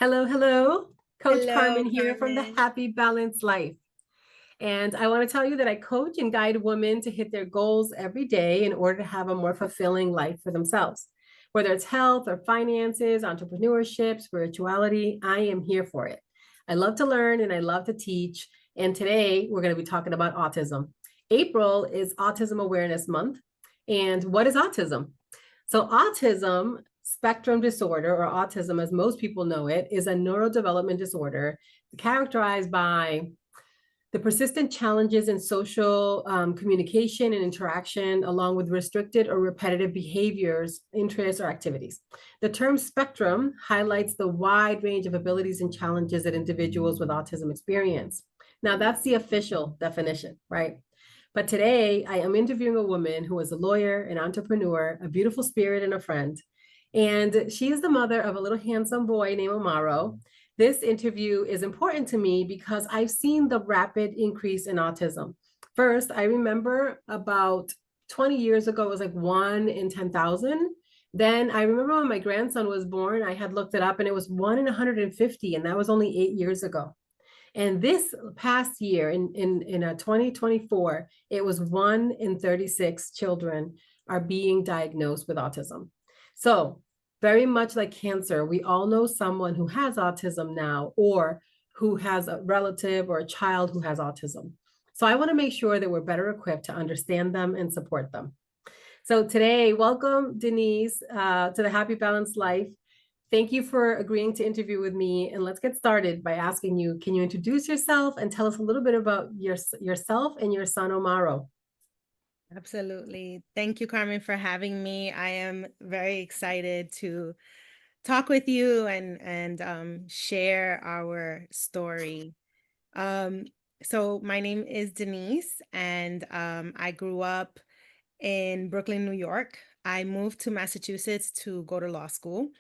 Hello, hello. Coach Hello, Carmen here from the Carmen. Happy Balanced Life. And I want to tell you that I coach and guide women to hit their goals every day in order to have a more fulfilling life for themselves. Whether it's health or finances, entrepreneurship, spirituality, I am here for it. I love to learn and I love to teach. And today we're going to be talking about autism. April is Autism Awareness Month. And what is autism? So, autism spectrum disorder, or autism as most people know it, is a neurodevelopment disorder characterized by the persistent challenges in social communication and interaction, along with restricted or repetitive behaviors, interests, or activities. The term spectrum highlights the wide range of abilities and challenges that individuals with autism experience. Now, that's the official definition, right? But today, I am interviewing a woman who is a lawyer, an entrepreneur, a beautiful spirit, and a friend. And she is the mother of a little handsome boy named Amaro. This interview is important to me because I've seen the rapid increase in autism. First, I remember about 20 years ago, it was like 1 in 10,000. Then I remember when my grandson was born, I had looked it up and it was 1 in 150, and that was only 8 years ago. And this past year, in 2024, it was 1 in 36 children are being diagnosed with autism. So, very much like cancer, we all know someone who has autism now, or who has a relative or a child who has autism. So, I want to make sure that we're better equipped to understand them and support them. So, today, welcome, Denise, to the Happy Balanced Life. Thank you for agreeing to interview with me. And let's get started by asking you, can you introduce yourself and tell us a little bit about yourself and your son, Omaro? Absolutely. Thank you, Carmen, for having me. I am very excited to talk with you and share our story. Um, so my name is Denise, and I grew up in Brooklyn, New York. I moved to Massachusetts to go to law school.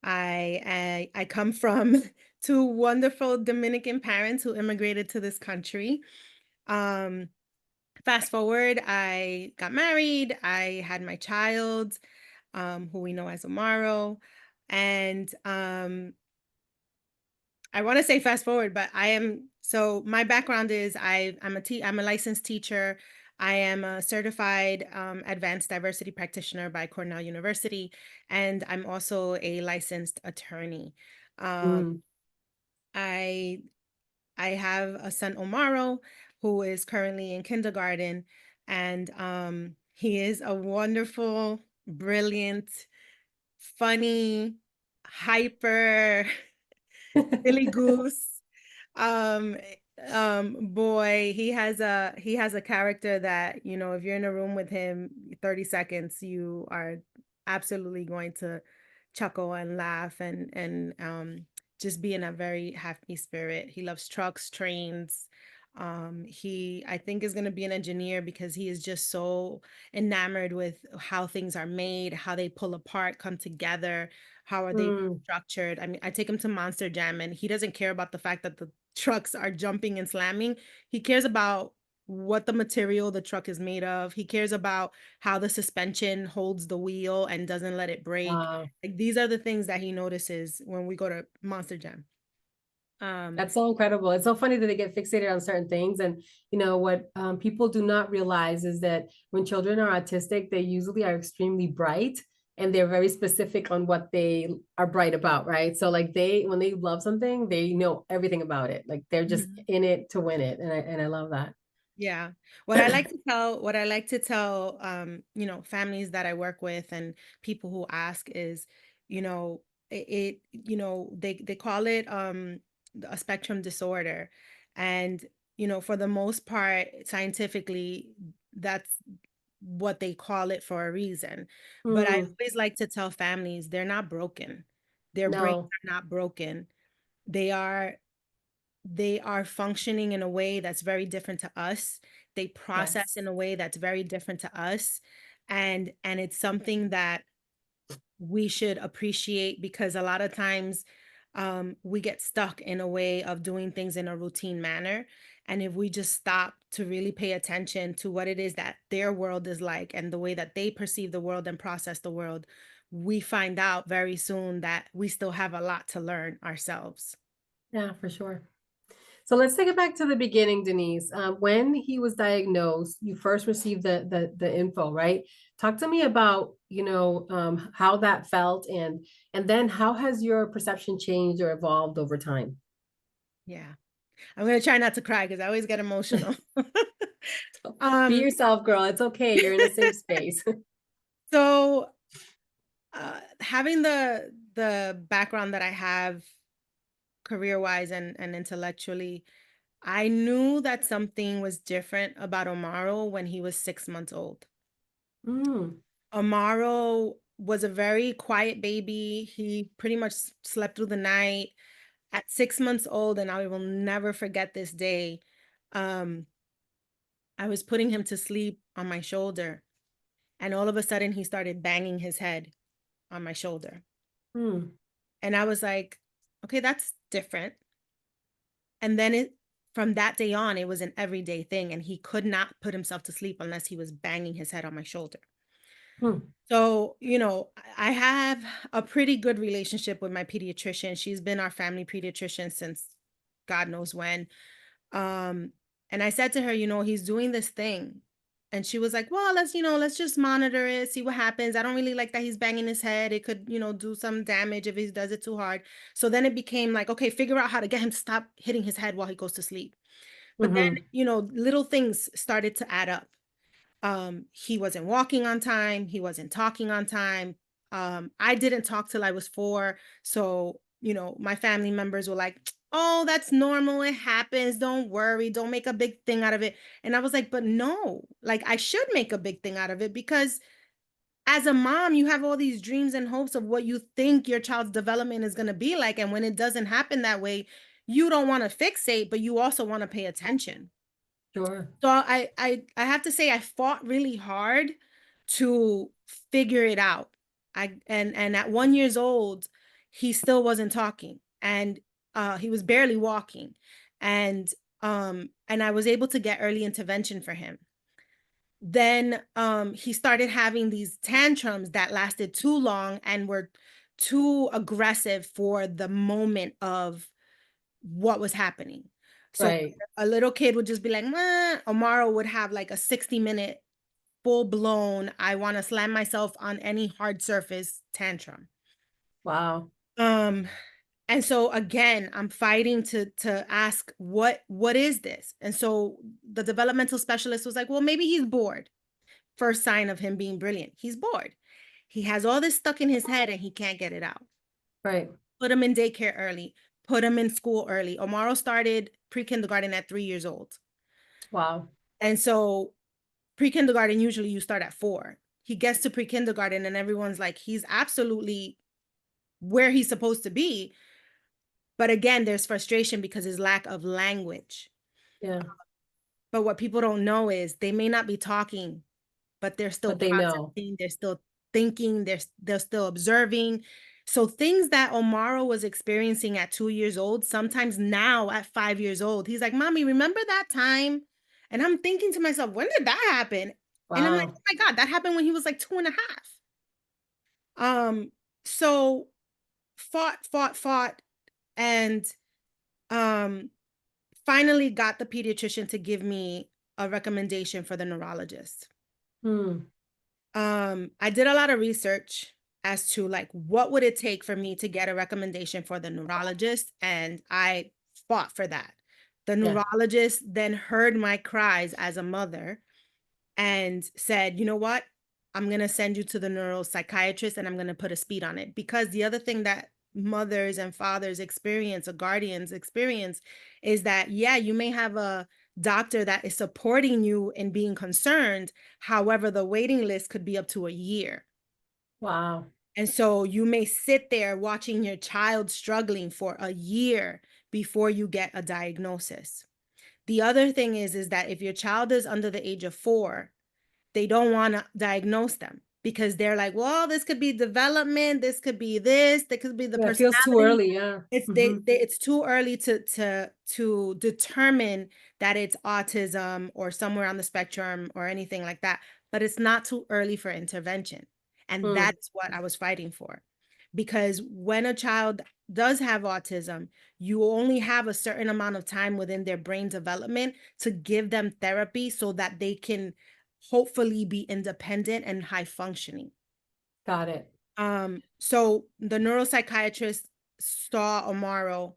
I come from two wonderful Dominican parents who immigrated to this country. Um, Fast forward, I got married, I had my child, who we know as Amaro, and, I wanna say fast forward, but my background is I'm a licensed teacher. I am a certified, advanced diversity practitioner by Cornell University, and I'm also a licensed attorney. Um, Mm. I I have a son, Omaro, who is currently in kindergarten, and he is a wonderful, brilliant, funny, hyper, silly goose. Um, Boy, he has a character that, if you're in a room with him 30 seconds, you are absolutely going to chuckle and laugh and just be in a very happy spirit. He loves trucks, trains. He, I think, is going to be an engineer because he is just so enamored with how things are made, how they pull apart, come together, how are they Mm. structured. I mean, I take him to Monster Jam and he doesn't care about the fact that the trucks are jumping and slamming. He cares about what the material the truck is made of. He cares about how the suspension holds the wheel and doesn't let it break. Wow. Like, these are the things that he notices when we go to Monster Jam. Um, That's so incredible. It's so funny that they get fixated on certain things. And, what people do not realize is that when children are autistic, they usually are extremely bright and they're very specific on what they are bright about, right? So, like, when they love something, they know everything about it. Like, they're just mhm. in it to win it. And I love that. Yeah. What I like to tell families that I work with and people who ask is, they call it a spectrum disorder. And, for the most part, scientifically, that's what they call it for a reason. But I Mm, always like to tell families they're not broken. Their brains no. are not broken. They are they are functioning in a way that's very different to us. They process Yes. in a way that's very different to us. And it's something that we should appreciate because a lot of times we get stuck in a way of doing things in a routine manner. And if we just stop to really pay attention to what it is that their world is like and the way that they perceive the world and process the world, we find out very soon that we still have a lot to learn ourselves. Yeah, for sure. So let's take it back to the beginning, Denise. When he was diagnosed, you first received the info, right? Talk to me about, how that felt, and then how has your perception changed or evolved over time? Yeah. I'm gonna try not to cry because I always get emotional. Be um, yourself, girl. It's okay. You're in a safe space. so having the background that I have career-wise and intellectually, I knew that something was different about Omaro when he was 6 months old. Mm, Amaro was a very quiet baby. He pretty much slept through the night at 6 months old, and I will never forget this day. Um, I was putting him to sleep on my shoulder, and all of a sudden he started banging his head on my shoulder. mm, And I was like, okay, that's different. And then from that day on, it was an everyday thing, and he could not put himself to sleep unless he was banging his head on my shoulder. mm. So, I have a pretty good relationship with my pediatrician. She's been our family pediatrician since God knows when. Um, and I said to her, he's doing this thing. And she was like, well, let's just monitor it, see what happens. I don't really like that he's banging his head. It could, do some damage if he does it too hard. So then it became like, okay, figure out how to get him to stop hitting his head while he goes to sleep. But then, Mhm. little things started to add up. He wasn't walking on time, he wasn't talking on time. I didn't talk till I was 4. So, my family members were like, oh, that's normal, it happens, don't worry, don't make a big thing out of it. And I was like, but no, like I should make a big thing out of it, because as a mom you have all these dreams and hopes of what you think your child's development is going to be like, and when it doesn't happen that way, you don't want to fixate, but you also want to pay attention. Sure. So I have to say I fought really hard to figure it out. And at 1 years old, he still wasn't talking, and he was barely walking. And I was able to get early intervention for him. Then he started having these tantrums that lasted too long and were too aggressive for the moment of what was happening. So Right. a little kid would just be like, "Meh." Omaro would have like a 60-minute full blown, I want to slam myself on any hard surface tantrum. Wow. Um, and so again, I'm fighting to ask what is this? And so the developmental specialist was like, well, maybe he's bored. First sign of him being brilliant. He's bored. He has all this stuck in his head and he can't get it out. Right. Put him in daycare early, put him in school early. Omaro started pre-kindergarten at 3 years old. Wow. And so pre-kindergarten, usually you start at 4. He gets to pre-kindergarten and everyone's like, he's absolutely where he's supposed to be. But again, there's frustration because his lack of language. Yeah. But what people don't know is they may not be talking, but they're still But they know. processing, they're still thinking, they're still observing. So things that Omaro was experiencing at 2 years old, sometimes now at 5 years old, he's like, Mommy, remember that time? And I'm thinking to myself, when did that happen? And I'm like, Wow. oh my God, that happened when he was like 2.5. So fought, and um finally got the pediatrician to give me a recommendation for the neurologist. Hmm. I did a lot of research as to like what would it take for me to get a recommendation for the neurologist, and I fought for that. The Yeah. neurologist then heard my cries as a mother and said, you know what? I'm going to send you to the neuropsychiatrist and I'm going to put a speed on it. Because the other thing that mothers and fathers experience, or guardians experience, is that, yeah, you may have a doctor that is supporting you in being concerned. However, the waiting list could be up to a year. Wow. And so you may sit there watching your child struggling for a year before you get a diagnosis. The other thing is that if your child is under the age of 4, they don't want to diagnose them because they're like, well, this could be development, this could be this, that could be the Yeah. It feels too personality. early. Yeah. It's too early to determine that it's autism or somewhere on the spectrum or anything like that. But it's not too early for intervention. And Mm, that's what I was fighting for. Because when a child does have autism, you only have a certain amount of time within their brain development to give them therapy so that they can hopefully be independent and high functioning. got it. So the neuropsychiatrist saw Amaro,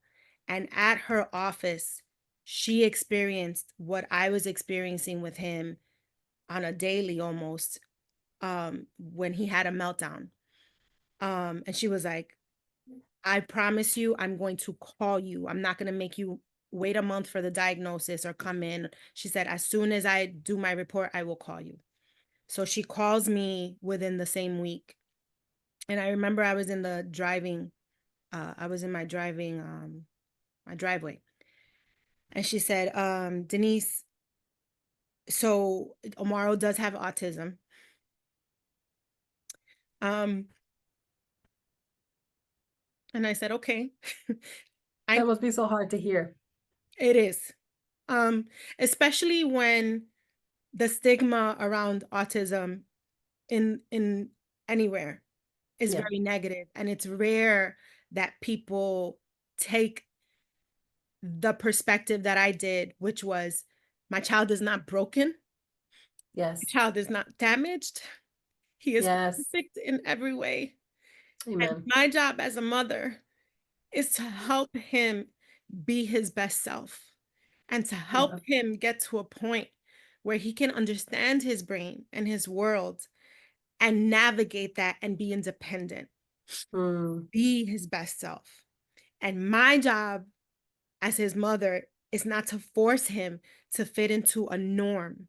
and at her office, she experienced what I was experiencing with him on a daily almost, when he had a meltdown. And she was like, I promise you, I'm going to call you. I'm not going to make you wait a month for the diagnosis or come in. She said, as soon as I do my report, I will call you. So she calls me within the same week. And I remember I was in the driving, I was in my driveway. And she said, Denise, so Omaro does have autism. Um, and I said, okay. That I must be so hard to hear. It is. Um, Especially when the stigma around autism in anywhere is Yeah. very negative, and it's rare that people take the perspective that I did, which was my child is not broken, my Yes. child is not damaged, he is Yes. perfect in every way. And Amen. my job as a mother is to help him be his best self and to help Yeah. him get to a point where he can understand his brain and his world and navigate that and be independent, Mm, be his best self. And my job as his mother is not to force him to fit into a norm,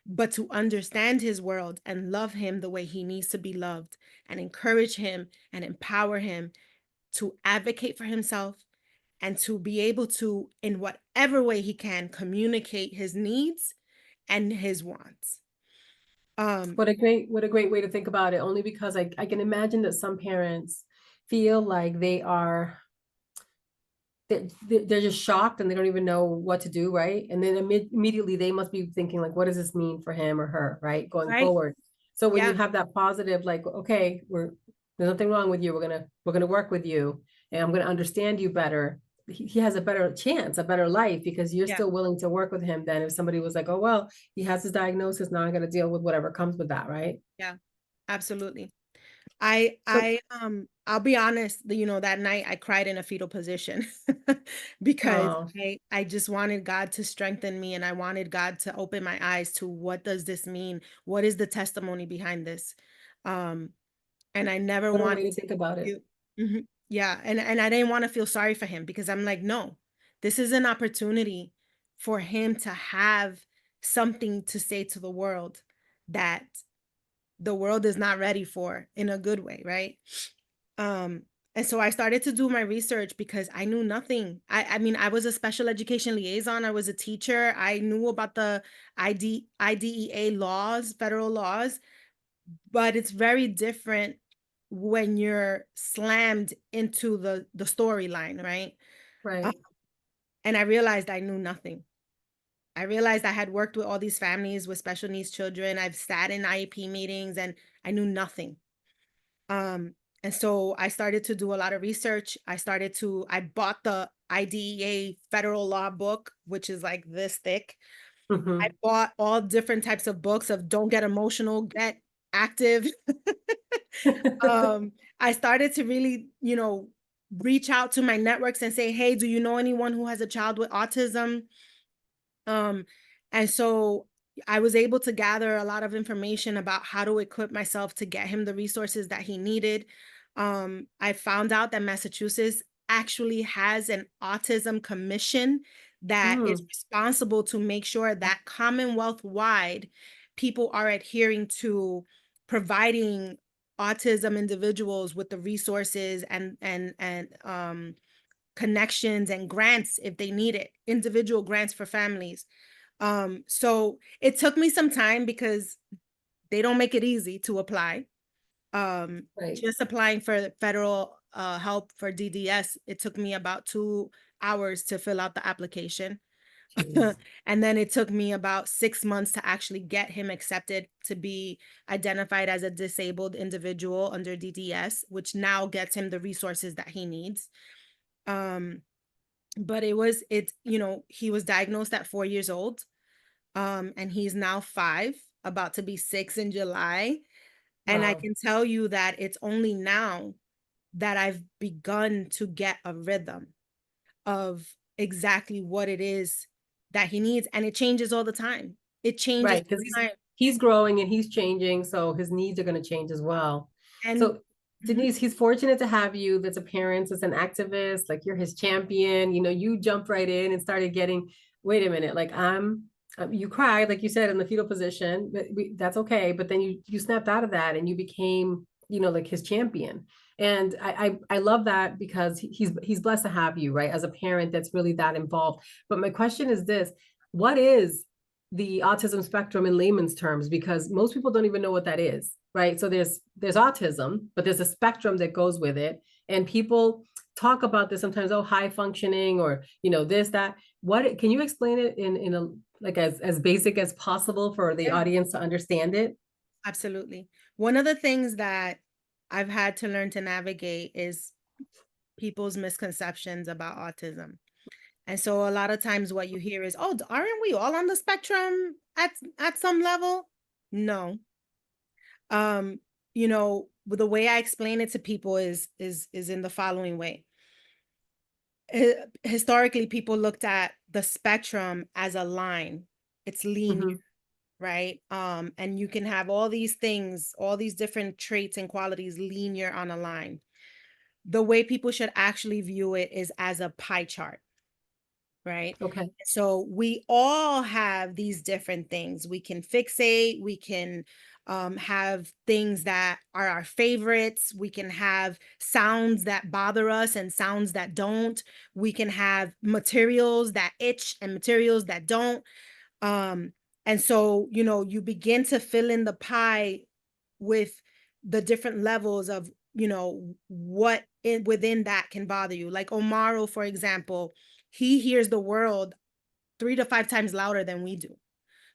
but to understand his world and love him the way he needs to be loved and encourage him and empower him to advocate for himself and to be able to, in whatever way he can, communicate his needs and his wants. Um, what a great way to think about it. Only because I can imagine that some parents feel like they're just shocked and they don't even know what to do, right? And then immediately they must be thinking like, what does this mean for him or her, right? Going right? forward. So when you Yeah, have that positive, like, okay, there's nothing wrong with you. We're gonna work with you, and I'm gonna understand you better. He has a better chance, a better life because you're yeah, still willing to work with him than if somebody was like, oh well, he has his diagnosis, now I gotta deal with whatever comes with that, right? yeah, absolutely. So, I'll be honest, that night I cried in a fetal position because oh, I just wanted God to strengthen me and I wanted God to open my eyes to what does this mean? What is the testimony behind this? Um, and I never what a wanted way to to think about it. feel. Mhm. Yeah, and I didn't want to feel sorry for him because I'm like, no, this is an opportunity for him to have something to say to the world that the world is not ready for in a good way, right? Um, and so I started to do my research because I knew nothing. I mean, I was a special education liaison, I was a teacher, I knew about the IDEA laws, federal laws, but it's very different when you're slammed into the storyline, right? Uh, Right. and I realized I knew nothing. I realized I had worked with all these families with special needs children. I've sat in IEP meetings and I knew nothing. Um, and so I started to do a lot of research. I bought the IDEA federal law book, which is like this thick. I Hmm. bought all different types of books of don't get emotional, get active. I started to really, reach out to my networks and say, hey, do you know anyone who has a child with autism? Um, and so I was able to gather a lot of information about how to equip myself to get him the resources that he needed. I found out that Massachusetts actually has an autism commission that is Mm, responsible to make sure that Commonwealth wide people are adhering to providing autism individuals with the resources and connections and grants if they need it, individual grants for families. So it took me some time because they don't make it easy to apply. right. Just applying for federal help for DDS, it took me about 2 hours to fill out the application. Jeez. And then it took me about 6 months to actually get him accepted to be identified as a disabled individual under DDS, which now gets him the resources that he needs. Um, but he was diagnosed at 4 years old. And he's now 5, about to be 6 in July. And I Wow. can tell you that it's only now that I've begun to get a rhythm of exactly what it is that he needs. And it changes all the time. It changes Right, all because the time. he's growing and he's changing, so his needs are going to change as well. And So mhm, Denise, he's fortunate to have you that's a parent, as an activist, like you're his champion. You jumped right in and started getting, wait a minute, like you cried, like you said, in the fetal position, but that's okay. But then you snapped out of that and you became, like his champion. And I love that because he's blessed to have you, right? As a parent that's really that involved. But my question is this: what is the autism spectrum in layman's terms? Because most people don't even know what that is, right? So there's autism, but there's a spectrum that goes with it, and people talk about this sometimes, oh, high functioning, or this, that. What can you explain it in a, like, as basic as possible for the yeah, audience to understand it? absolutely. One of the things that I've had to learn to navigate is people's misconceptions about autism. And so a lot of times what you hear is, "Oh, aren't we all on the spectrum at some level?" No. Um, the way I explain it to people is in the following way. Historically, people looked at the spectrum as a line. It's linear, Hmm. right? And you can have all these things, all these different traits and qualities linear on a line. The way people should actually view it is as a pie chart. Right? Okay. So we all have these different things. We can fixate, we can have things that are our favorites, we can have sounds that bother us and sounds that don't, we can have materials that itch and materials that don't. Um, and so, you begin to fill in the pie with the different levels of, within that can bother you. Like Omaro, for example, he hears the world 3 to 5 times louder than we do.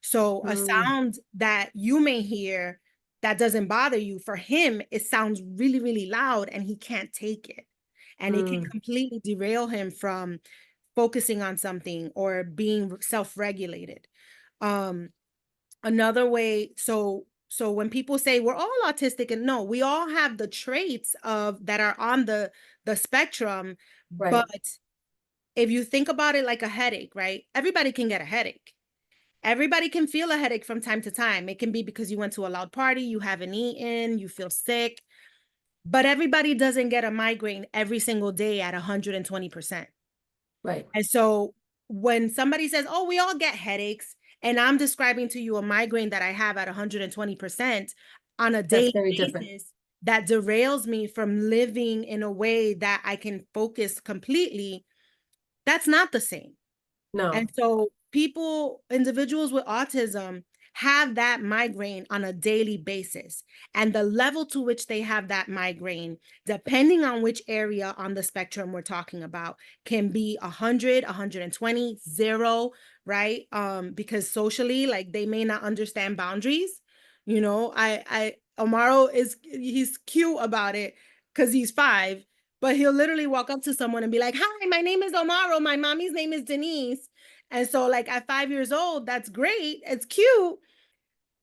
So a Mm, sound that you may hear that doesn't bother you, for him, it sounds really, really loud and he can't take it. And it can mm, completely derail him from focusing on something or being self-regulated. Um, Another way, so when people say we're all autistic, and no, we all have the traits of that are on the spectrum, but right, if you think about it like a headache, right? Everybody can get a headache. Everybody can feel a headache from time to time. It can be because you went to a loud party, you haven't eaten, you feel sick, but everybody doesn't get a migraine every single day at 120%. right. And so when somebody says, "Oh, we all get headaches," and I'm describing to you a migraine that I have at 120% on a That's daily very different. basis, that derails me from living in a way that I can focus completely, that's not the same. And No. so individuals with autism have that migraine on a daily basis. And the level to which they have that migraine, depending on which area on the spectrum we're talking about, can be 100, 120, 0, right? Because socially, like they may not understand boundaries. Omaro he's cute about it because he's 5, but he'll literally walk up to someone and be like, "Hi, my name is Omaro. My mommy's name is Denise." And so, like, at 5 years old, that's great. It's cute.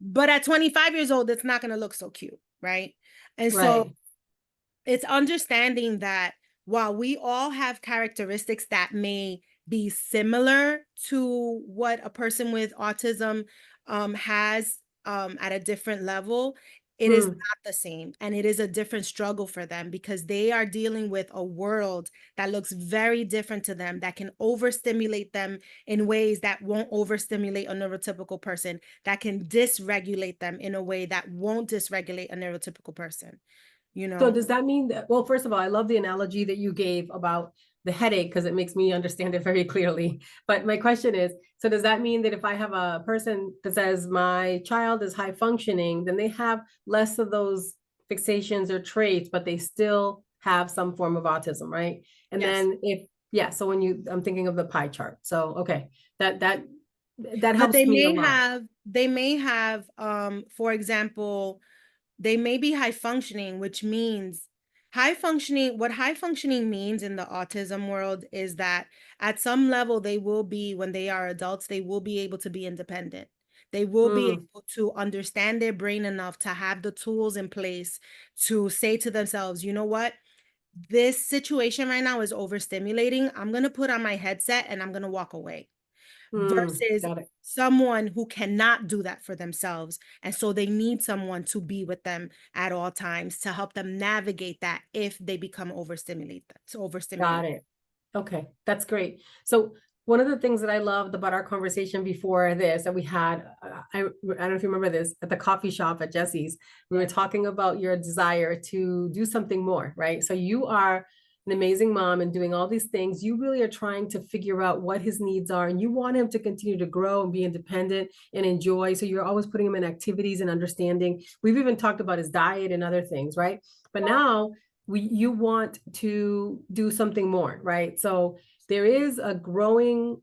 But at 25 years old, it's not going to look so cute. Right. And so, Right. it's understanding that while we all have characteristics that may be similar to what a person with autism has at a different level, it is Mm. not the same. And it is a different struggle for them because they are dealing with a world that looks very different to them, that can overstimulate them in ways that won't overstimulate a neurotypical person, that can dysregulate them in a way that won't dysregulate a neurotypical person, you So know? does that mean that, well, first of all, I love the analogy that you gave about the headache because it makes me understand it very clearly. But my question is, so does that mean that if I have a person that says my child is high functioning, then they have less of those fixations or traits, but they still have some form of autism, right? And Yes. then if, Yeah, so I'm thinking of the pie chart. So, okay, that But helps me a lot. they may have, for example, they may be high functioning, which means what high functioning means in the autism world is that at some level they will be, when they are adults, they will be able to be independent. They will be Mm, able to understand their brain enough to have the tools in place to say to themselves, you know what? This situation right now is overstimulating. I'm going to put on my headset and I'm going to walk away, versus got it. someone who cannot do that for themselves. And so they need someone to be with them at all times to help them navigate that if they become Got overstimulated. it. Okay, that's great. So one of the things that I loved about our conversation before this that we had, don't know if you remember this, at the coffee shop at Jesse's, we were talking about your desire to do something more, right? So you are an amazing mom and doing all these things. You really are trying to figure out what his needs are, and you want him to continue to grow and be independent and enjoy. So you're always putting him in activities and understanding. We've even talked about his diet and other things, right? But now you want to do something more, right? So there is a growing,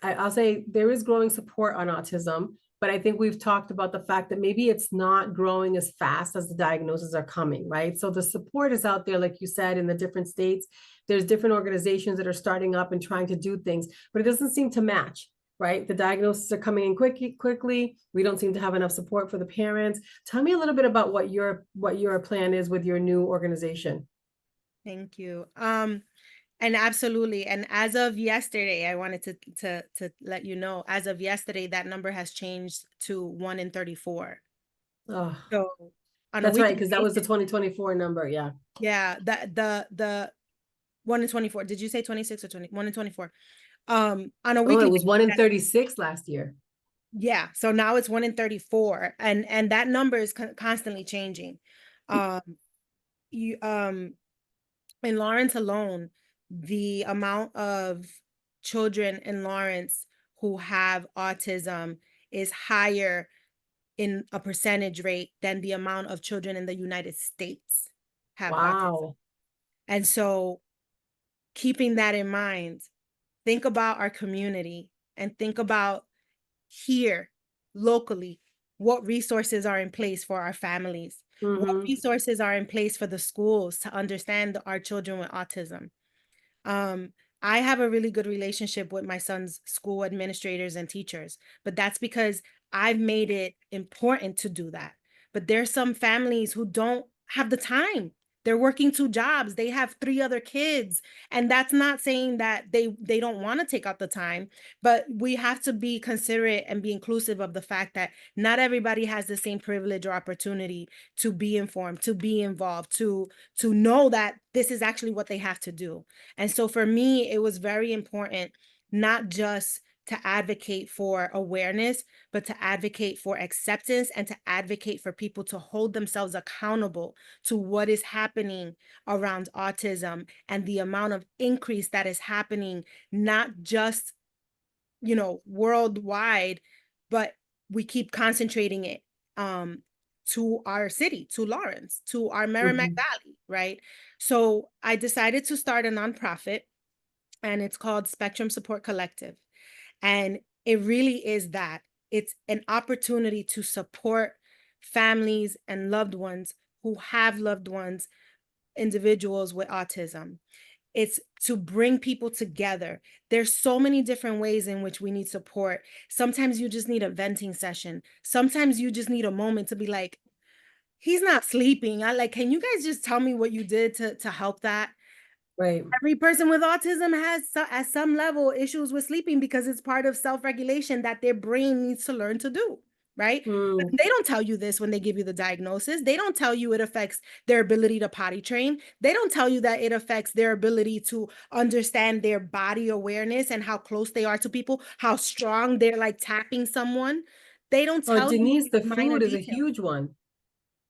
I'll say there is growing support on autism, but I think we've talked about the fact that maybe it's not growing as fast as the diagnoses are coming, right? So the support is out there, like you said, in the different states. There's different organizations that are starting up and trying to do things, but it doesn't seem to match, right? The diagnoses are coming in quickly. We don't seem to have enough support for the parents. Tell me a little bit about what your plan is with your new organization. Thank you. And absolutely. And as of yesterday, I wanted to let you know, as of yesterday, that number has changed to 1 in 34. Oh, So on a that's right, weekly because that was the basis, 2024 number. Yeah. yeah, the 1 in 24. Did you say 26 or 20? 1 in 24. On a Oh, weekly it was basis, 1 in 36 last year. yeah. So now it's 1 in 34, and that number is constantly changing. Um, you In Lawrence alone, the amount of children in Lawrence who have autism is higher in a percentage rate than the amount of children in the United States have autism. Wow. And so, keeping that in mind, think about our community and think about here locally what resources are in place for our families, what Mm-hmm. resources are in place for the schools to understand our children with autism. um, I have a really good relationship with my son's school administrators and teachers, but that's because I've made it important to do that. But there's some families who don't have the time. They're working two jobs. They have three other kids. And that's not saying that they don't want to take out the time, but we have to be considerate and be inclusive of the fact that not everybody has the same privilege or opportunity to be informed, to be involved, to know that this is actually what they have to do. And so for me, it was very important not just to advocate for awareness, but to advocate for acceptance and to advocate for people to hold themselves accountable to what is happening around autism and the amount of increase that is happening, not just, worldwide, but we keep concentrating it um to our city, to Lawrence, to our Merrimack Mm-hmm. Valley, right? So I decided to start a nonprofit, and it's called Spectrum Support Collective. And it really is that. It's an opportunity to support families and loved ones who have loved ones, individuals with autism. It's to bring people together. There's so many different ways in which we need support. Sometimes you just need a venting session. Sometimes you just need a moment to be like, he's not sleeping. Can you guys just tell me what you did to help that? Right. Every person with autism has at some level issues with sleeping because it's part of self-regulation that their brain needs to learn to do, right? But Mm. they don't tell you this when they give you the diagnosis. They don't tell you it affects their ability to potty train. They don't tell you that it affects their ability to understand their body awareness and how close they are to people, how strong they're like tapping someone. They don't Oh, tell you Denise, these the minor food is a details. huge one.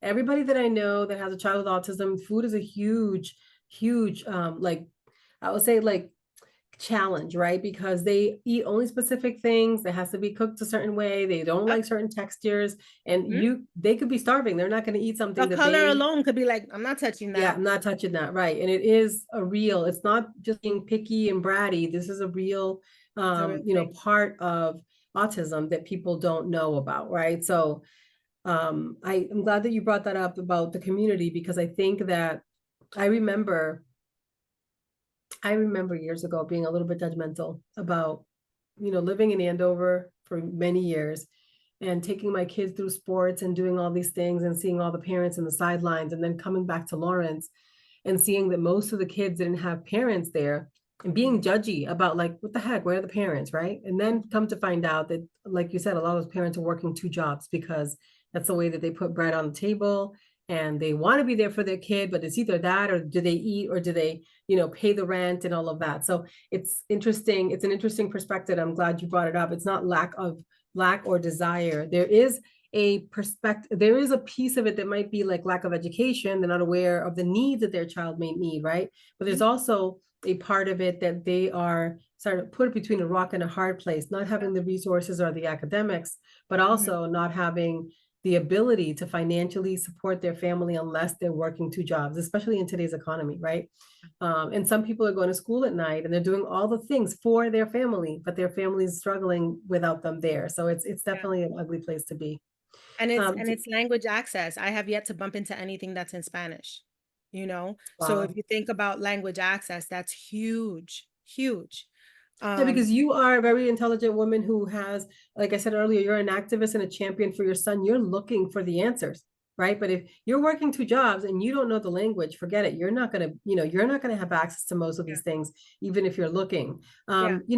Everybody that I know that has a child with autism, food is a huge, huge, like I would say, like challenge, right? Because they eat only specific things. It has to be cooked a certain way. They don't Yep. like certain textures, and Mhm. they could be starving. They're not going to eat The something that color they, alone could be like, I'm not touching yeah, that. I'm not touching that, right? And it is a real. It's not just being picky and bratty. This is a real, It's a real thing. part of autism that people don't know about, right? So, I'm glad that you brought that up about the community, because I think that I remember I remember years ago being a little bit judgmental about, living in Andover for many years and taking my kids through sports and doing all these things and seeing all the parents in the sidelines, and then coming back to Lawrence and seeing that most of the kids didn't have parents there, and being Mhm. judgy about, like, what the heck, where are the parents, right? And then come to find out that, like you said, a lot of those parents are working two jobs because that's the way that they put bread on the table, and they want to be there for their kid, but it's either that, or do they eat, or do they, pay the rent and all of that. So it's interesting. It's an interesting perspective. I'm glad you brought it up. It's not lack or desire. There is a perspective, there is a piece of it that might be like lack of education. They're not aware of the needs that their child may need, right? But there's Mhm. also a part of it that they are sort of put between a rock and a hard place, not having the resources or the academics, but Mhm. also not having the ability to financially support their family unless they're working two jobs, especially in today's economy, right? And some people are going to school at night and they're doing all the things for their family, but their family is struggling without them there. So it's Yeah. definitely an ugly place to be. And it's language access. I have yet to bump into anything that's in Spanish, you know? So if Wow. you think about language access, that's huge, huge. Yeah, Um, because you are a very intelligent woman who has, like I said earlier, you're an activist and a champion for your son. You're looking for the answers, right? But if you're working two jobs and you don't know the language, forget it. You're not gonna have access to most of yeah, these things, even if you're looking. yeah, And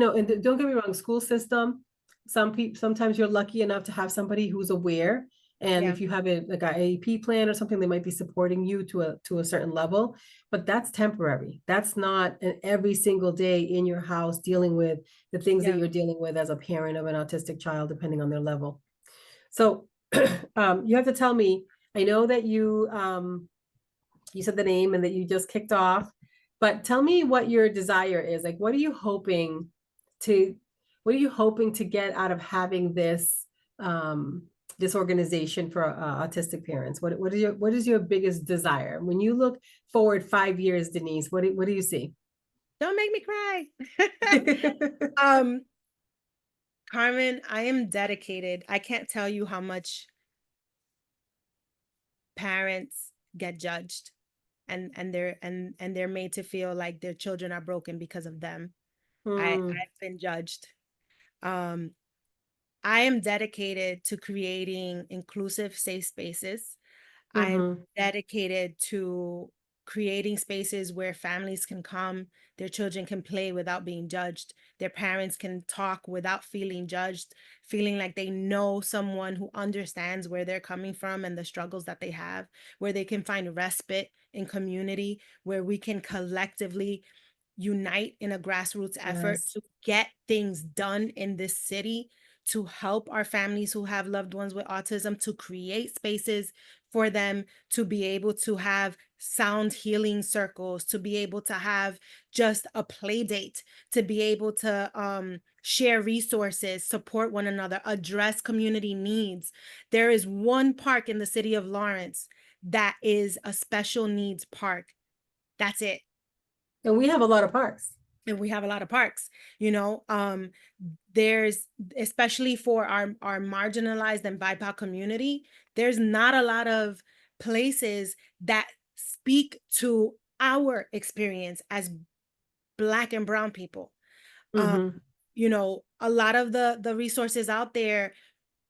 don't get me wrong, school system, some people sometimes you're lucky enough to have somebody who's aware. And yeah, if you have like a AAP plan or something, they might be supporting you to a certain level, but that's temporary. That's not an every single day in your house dealing with the things that yeah. you're dealing with as a parent of an autistic child, depending on their level. So you have to tell me, I know that you said the name and that you just kicked off, but tell me what your desire is. Like, to, what are you hoping to get out of having this organization for autistic parents? What is your biggest desire when you look forward 5 years, Denise? What do you see? Don't make me cry. Um, Carmen, I am dedicated. I can't tell you how much parents get judged and they're made to feel like their children are broken because of them. Hmm. I've been judged. Um, I am dedicated to creating inclusive, safe spaces. I am Mm-hmm. dedicated to creating spaces where families can come, their children can play without being judged, their parents can talk without feeling judged, feeling like they know someone who understands where they're coming from and the struggles that they have, where they can find respite in community, where we can collectively unite in a grassroots effort Yes. to get things done in this city, to help our families who have loved ones with autism, to create spaces for them to be able to have sound healing circles, to be able to have just a play date, to be able to share resources, support one another, address community needs. There is one park in the city of Lawrence that is a special needs park. That's it. And we have a lot of parks. And we have a lot of parks, you know. There's, especially for our marginalized and BIPOC community, there's not a lot of places that speak to our experience as Black and brown people. um Mm-hmm. you know, a lot of the resources out there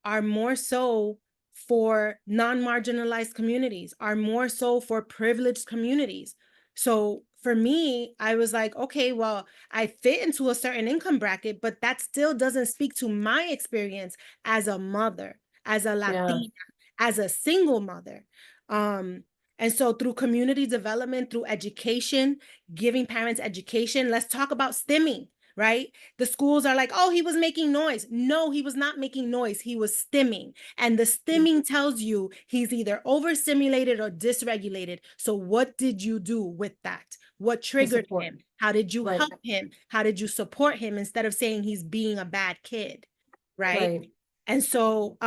are more so for non-marginalized communities, are more so for privileged communities. So for me, I was like, okay, well, I fit into a certain income bracket, but that still doesn't speak to my experience as a mother, as a Yeah. Latina, as a single mother. Um, and so through community development, through education, giving parents education, let's talk about STEMing, right? The schools are like, oh, he was making noise. No, he was not making noise. He was stimming. And the Mm. stimming tells you he's either overstimulated or dysregulated. So what did you do with that? What To triggered support. him? How did you Right. help him? How did you support him instead of saying he's being a bad kid? Right. Right. And so,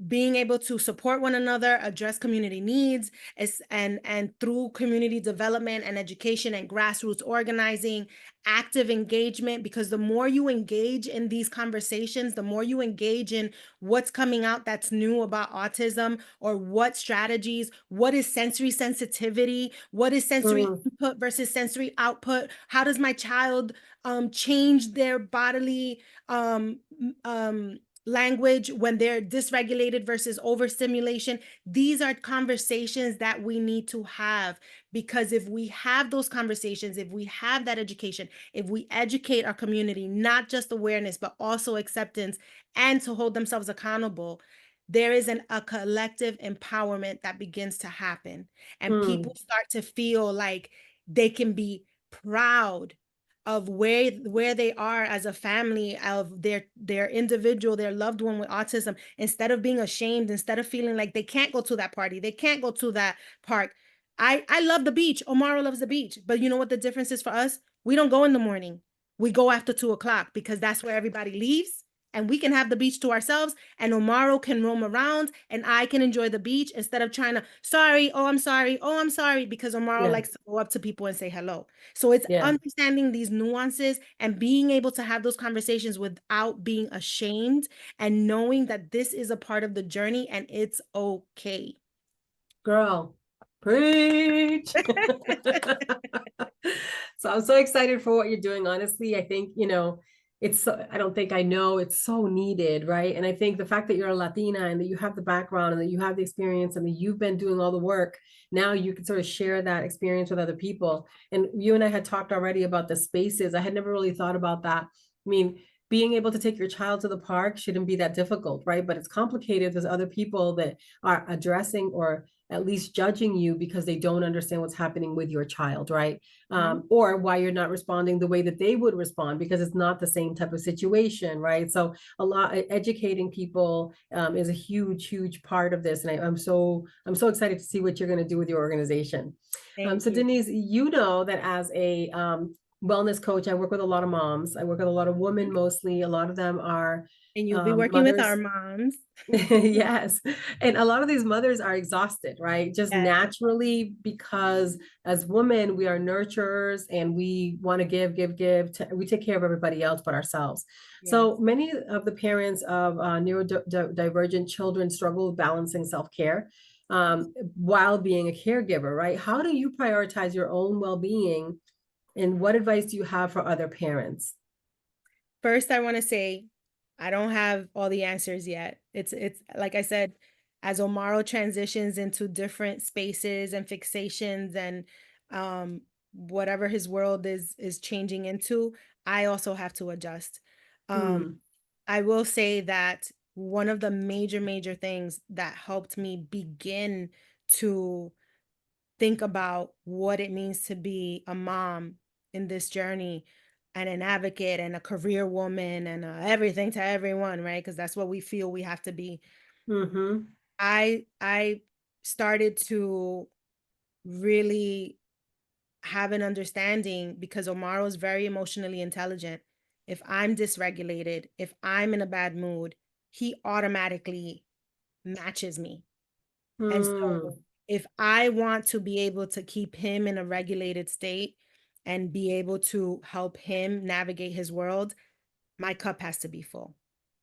being able to support one another, address community needs, and through community development and education and grassroots organizing, active engagement, because the more you engage in these conversations, the more you engage in what's coming out that's new about autism, or what strategies, what is sensory sensitivity, what is sensory Mm. input versus sensory output, how does my child change their bodily language when they're dysregulated versus overstimulation. These are conversations that we need to have, because if we have those conversations, if we have that education, if we educate our community, not just awareness, but also acceptance, and to hold themselves accountable, there is a collective empowerment that begins to happen. And people Mm. start to feel like they can be proud of where they are as a family, of their individual, their loved one with autism, instead of being ashamed, instead of feeling like they can't go to that party, they can't go to that park. I love the beach. Omaro loves the beach, but you know what the difference is for us? We don't go in the morning. We go after 2 o'clock, because that's where everybody leaves, and we can have the beach to ourselves, and Omaro can roam around, and I can enjoy the beach instead of trying to, sorry, oh, I'm sorry, oh, I'm sorry, because Omaro Yeah. likes to go up to people and say hello. So it's Yeah. understanding these nuances and being able to have those conversations without being ashamed, and knowing that this is a part of the journey and it's okay. Girl, preach. So I'm so excited for what you're doing. Honestly, I think, I don't think I know it's so needed, right? And I think the fact that you're a Latina and that you have the background and that you have the experience and that you've been doing all the work, now you can sort of share that experience with other people. And you and I had talked already about the spaces. I had never really thought about that. I mean, being able to take your child to the park shouldn't be that difficult, right? But it's complicated. There's other people that are addressing or at least judging you because they don't understand what's happening with your child, right? Mhm. Or why you're not responding the way that they would respond because it's not the same type of situation, right? So a lot educating people is a huge, huge part of this, and I'm so excited to see what you're going to do with your organization. Thank So you. Denise, you know that as a wellness coach, I work with a lot of moms. I work with a lot of women mostly. A lot of them are And you'll be working with our mothers. moms. Yes. And a lot of these mothers are exhausted, right? Just Yes, naturally, because as women, we are nurturers and we want to give, give, give. We take care of everybody else but ourselves. yes. So many of the parents of neurodivergent children struggle with balancing self-care while being a caregiver, right? How do you prioritize your own well-being and what advice do you have for other parents? First, I want to say I don't have all the answers yet. It's like I said, as Omaro transitions into different spaces and fixations, and um whatever his world is changing into, I also have to adjust. Um Hmm. I will say that one of the major things that helped me begin to think about what it means to be a mom in this journey, and an advocate and a career woman and everything to everyone, right? Because that's what we feel we have to be. Mm-hmm. I started to really have an understanding, because Omaro is very emotionally intelligent. If I'm dysregulated, if I'm in a bad mood, he automatically matches me. And so Hmm. if I want to be able to keep him in a regulated state and be able to help him navigate his world, my cup has to be full,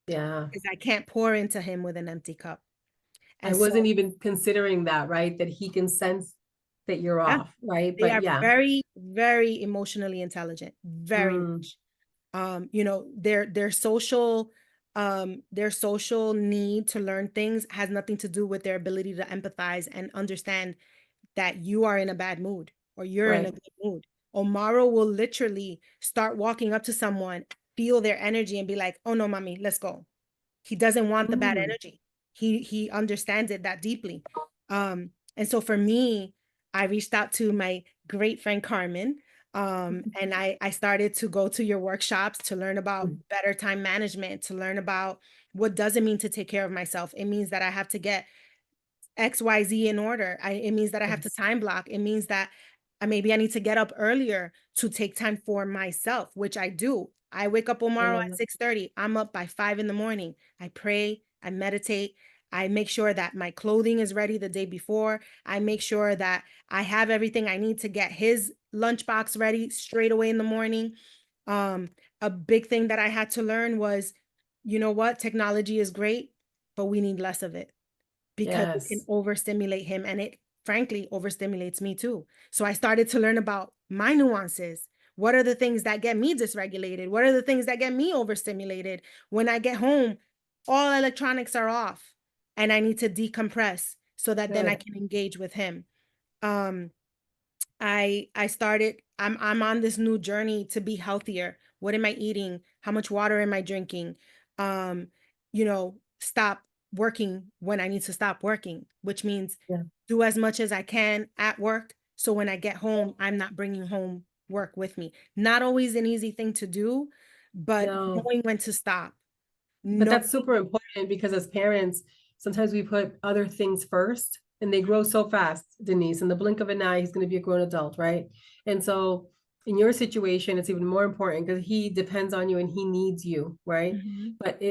Yeah. because I can't pour into him with an empty cup. I And so, wasn't even considering that, right? That he can sense that you're yeah, off, right? they But are yeah. very emotionally intelligent, very Mm. much. Their social need to learn things has nothing to do with their ability to empathize and understand that you are in a bad mood or you're in a Right. good mood. Omaro will literally start walking up to someone, feel their energy, and be like, "Oh no, mommy, let's go." He doesn't want the bad Mm. energy. He understands it that deeply. And so for me, I reached out to my great friend Carmen. And I started to go to your workshops to learn about Mm. better time management, to learn about what does it mean to take care of myself. It means that I have to get XYZ in order. It means that I have to Yes. time block. It means that maybe I need to get up earlier to take time for myself, which I do. I wake up I tomorrow love at that. 6:30. I'm up by 5 in the morning. I pray, I meditate. I make sure that my clothing is ready the day before. I make sure that I have everything I need to get his lunchbox ready straight away in the morning. Um, a big thing that I had to learn was, you know what? Technology is great, but we need less of it because it can Yes. overstimulate him, and it frankly overstimulates me too. So I started to learn about my nuances. What are the things that get me dysregulated? What are the things that get me overstimulated? When I get home, all electronics are off and I need to decompress so that then I Good. can engage with him. Um, I started I'm on this new journey to be healthier. What am I eating? How much water am I drinking? Um, stop working when I need to stop working, which means Yeah. do as much as I can at work so when I get home, I'm not bringing home work with me. Not always an easy thing to do, but No. knowing when to stop. But No, that's super important because as parents, sometimes we put other things first and they grow so fast, Denise. In the blink of an eye, he's going to be a grown adult, right? And so in your situation, it's even more important because he depends on you and he needs you, right? hmm But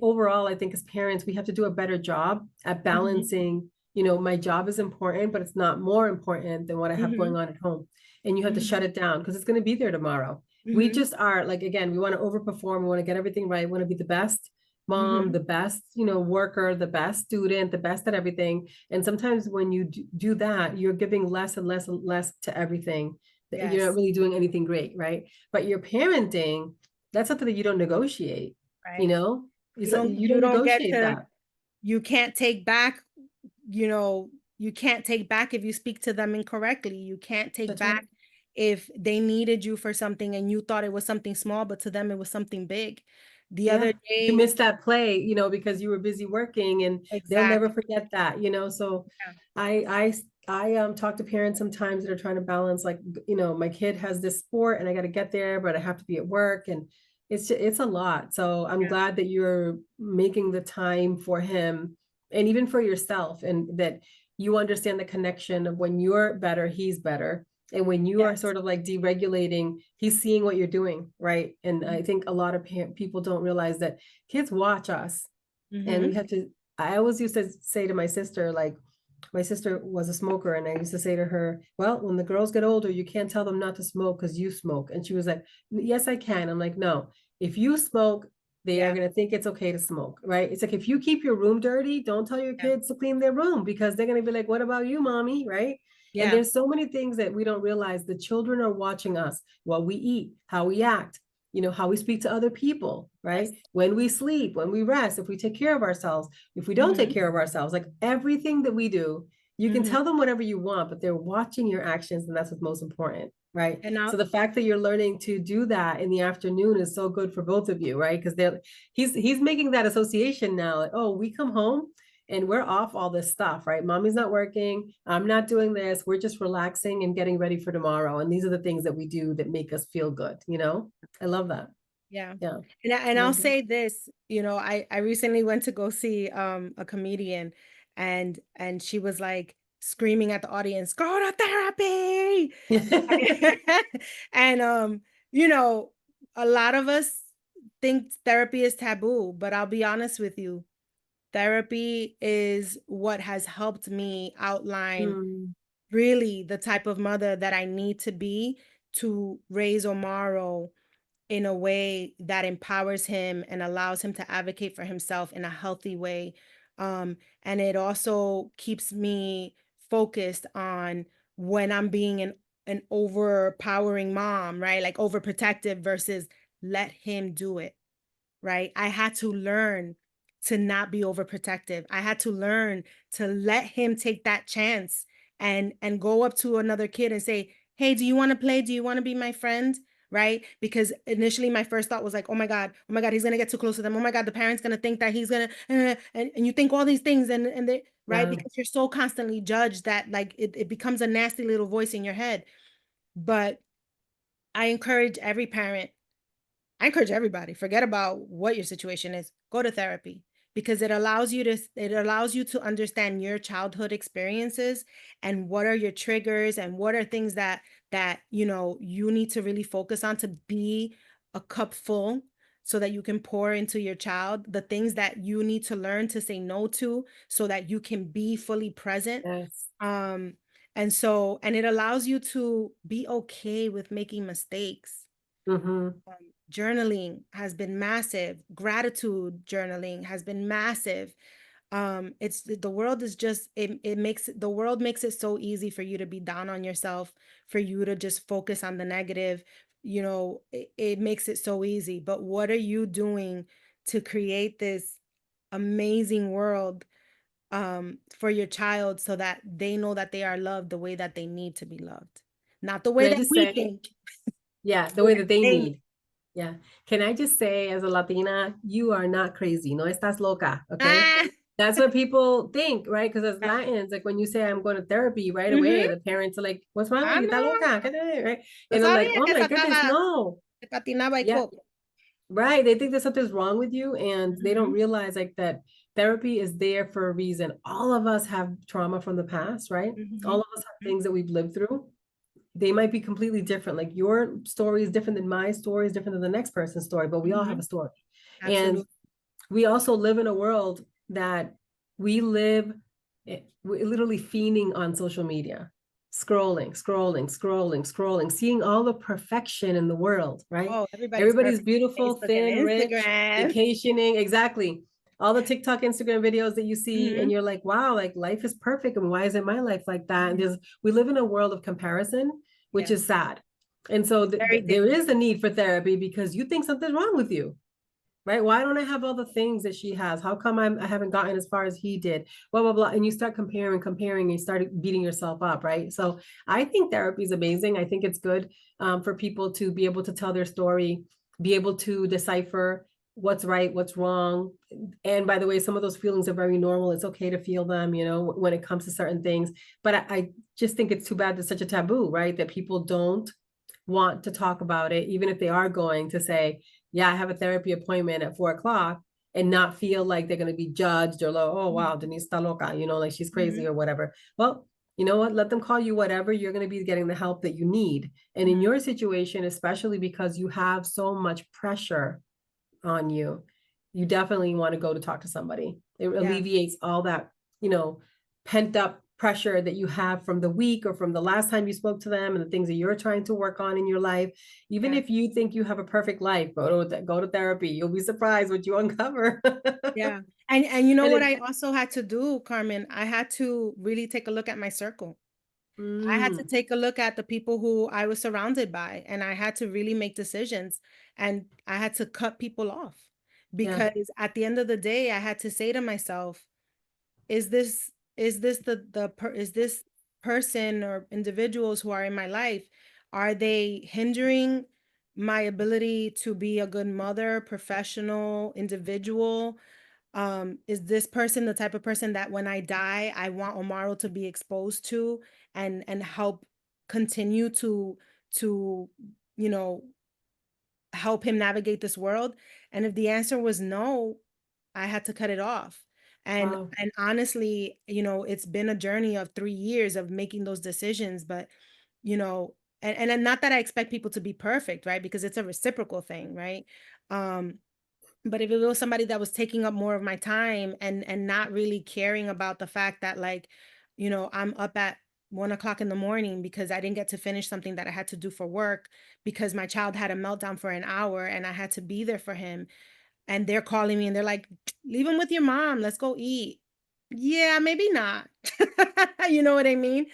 overall, I think as parents, we have to do a better job at hmm balancing, my job is important, but it's not more important than what I have going hmm on at home. And you have to hmm shut it down because it's going to be there tomorrow. We hmm just are like, again, we want to overperform. We want to get everything right. We want to be the best mom, hmm the best, worker, the best student, the best at everything. And sometimes when you do that, you're giving less and less and less to everything. You're not Yes, really doing anything great, right? But your parenting, that's something that you don't negotiate, you right. know? You don't You you don't don't get negotiate to that. you can't take back, you know, you can't take back if you speak to them incorrectly. You can't take That's back right. if they needed you for something and you thought it was something small, but to them it was something big. The other Yeah. You day, missed that play, because you were busy working and they'll never exactly. forget that. So Yeah. I talk to parents sometimes that are trying to balance like, my kid has this sport and I got to get there, but I have to be at work and it's a lot. So I'm Yeah. glad that you're making the time for him and even for yourself and that you understand the connection of when you're better, he's better. And when you are Yes. sort of like deregulating, he's seeing what you're doing, right? And I think a lot of people don't realize that kids watch us and we Mm-hmm. have to. I always used to say to my sister, like, my sister was a smoker, and I used to say to her, well, when the girls get older, you can't tell them not to smoke because you smoke. And she was like, yes, I can. I'm like, no, if you smoke, they are Yeah. going to think it's okay to smoke, right? It's like if you keep your room dirty, don't tell your Yeah. kids to clean their room because they're going to be like, what about you, mommy? Right? And Yeah. there's so many things that we don't realize. The children are watching us, what we eat, how we act, how we speak to other people, right? Yes. When we sleep, when we rest, if we take care of ourselves, if we don't take Mm-hmm. care of ourselves, like everything that we do, you can Mm-hmm. tell them whatever you want, but they're watching your actions, and that's what's most important, right? And So now, the fact that you're learning to do that in the afternoon is so good for both of you, right? Because he's making that association now, like, oh, we come home and we're off all this stuff, right? Mommy's not working, I'm not doing this, we're just relaxing and getting ready for tomorrow. And these are the things that we do that make us feel good. I love that. yeah. Yeah. And I I'll love that. say this, I recently went to go see a comedian, and she was like screaming at the audience, go to therapy. And you know, a lot of us think therapy is taboo, but I'll be honest with you, therapy is what has helped me outline Mm, really the type of mother that I need to be to raise Omaro in a way that empowers him and allows him to advocate for himself in a healthy way. And it also keeps me focused on when I'm being an overpowering mom, right? Like overprotective versus let him do it, right? I had to learn to not be overprotective. I had to learn to let him take that chance and go up to another kid and say, "Hey, do you want to play? Do you want to be my friend?" Right? Because initially my first thought was like, oh my God, he's gonna get too close to them. Oh my God, the parents gonna think that he's gonna and you think all these things and they right yeah. because you're so constantly judged that like it becomes a nasty little voice in your head. But I encourage every parent, I encourage everybody, forget about what your situation is. Go to therapy because it allows you to understand your childhood experiences and what are your triggers and what are things that you need to really focus on to be a cup full so that you can pour into your child the things that you need to learn to say no to so that you can be fully present. Yes. Um and it allows you to be okay with making mistakes. Hmm. Journaling has been massive. Gratitude journaling has been massive. It's the world is just it makes the world makes it so easy for you to be down on yourself, for you to just focus on the negative. It makes it so easy. But what are you doing to create this amazing world for your child so that they know that they are loved the way that they need to be loved? Not the Can way I that just we say, think. yeah, the The way way that that they they need. Yeah. Can I just say, as a Latina, you are not crazy. No estás loca. Okay. ah, That's what people think, right? Because as yeah. Latins, like when you say I'm going to therapy right away, Ujú. the parents are like, "What's wrong with Ah, you? Está no, loca?" ¿Qué Right? yo And I'm like, sabía "Oh que my esa goodness, estaba no." se patinaba y Yeah, copia. right. They think that something's wrong with you, and they don't Ujú, realize like that therapy is there for a reason. All of us have trauma from the past, right? All ujú, of us have ujú, things that we've lived through. They might be completely different. Like your story is different than my story, is different than the next person's story, but we all have ujú. a story. And Absolutely. we also live in a world that we live we're literally fiending on social media, scrolling, seeing all the perfection in the world, right? Oh, everybody's Everybody's perfect on beautiful, Facebook and thin, rich, Instagram. vacationing, exactly. All the TikTok, Instagram videos that you see, and Mhm, you're like, wow, like life is perfect. And why isn't my life like that? And mhm. we live in a world of comparison, which is Yes, sad. And so very there dangerous. is a need for therapy because you think something's wrong with you, right? Why don't I have all the things that she has? How come I haven't gotten as far as he did? Blah, blah, blah. And you start comparing, and you start beating yourself up, right? So I think therapy is amazing. I think it's good for people to be able to tell their story, be able to decipher what's right, what's wrong. And by the way, some of those feelings are very normal. It's okay to feel them, when it comes to certain things. But I just think it's too bad there's such a taboo, right? That people don't want to talk about it, even if they are going to say, yeah, I have a therapy appointment at 4 o'clock, and not feel like they're going to be judged or like, oh, wow, Mhm, Denise está loca, like she's crazy mhm, or whatever. Well, you know what? Let them call you whatever. You're going to be getting the help that you need. And in mhm. your situation, especially because you have so much pressure on you, you definitely want to go to talk to somebody. It Yeah, alleviates all that, you know, pent up pressure that you have from the week or from the last time you spoke to them and the things that you're trying to work on in your life. Even yeah, if you think you have a perfect life, go to therapy. You'll be surprised what you uncover. yeah. And you know And what it I also had to do, Carmen? I had to really take a look at my circle. I had to mm, take a look at the people who I was surrounded by, and I had to really make decisions, and I had to cut people off yeah, because at the end of the day, I had to say to myself, is this person or individuals who are in my life, are they hindering my ability to be a good mother, professional, individual? Is this person the type of person that when I die, I want Omaro to be exposed to and help continue to you know help him navigate this world? And if the answer was no, I had to cut it off. wow, And honestly, it's been a journey of 3 years of making those decisions, but you know, and not that I expect people to be perfect, right? Because it's a reciprocal thing, right? Um, but if it was somebody that was taking up more of my time and not really caring about the fact that like, I'm up at 1 o'clock in the morning because I didn't get to finish something that I had to do for work because my child had a meltdown for an hour and I had to be there for him. And they're calling me and they're like, leave him with your mom. Let's go eat. Yeah, maybe not. You know what I mean?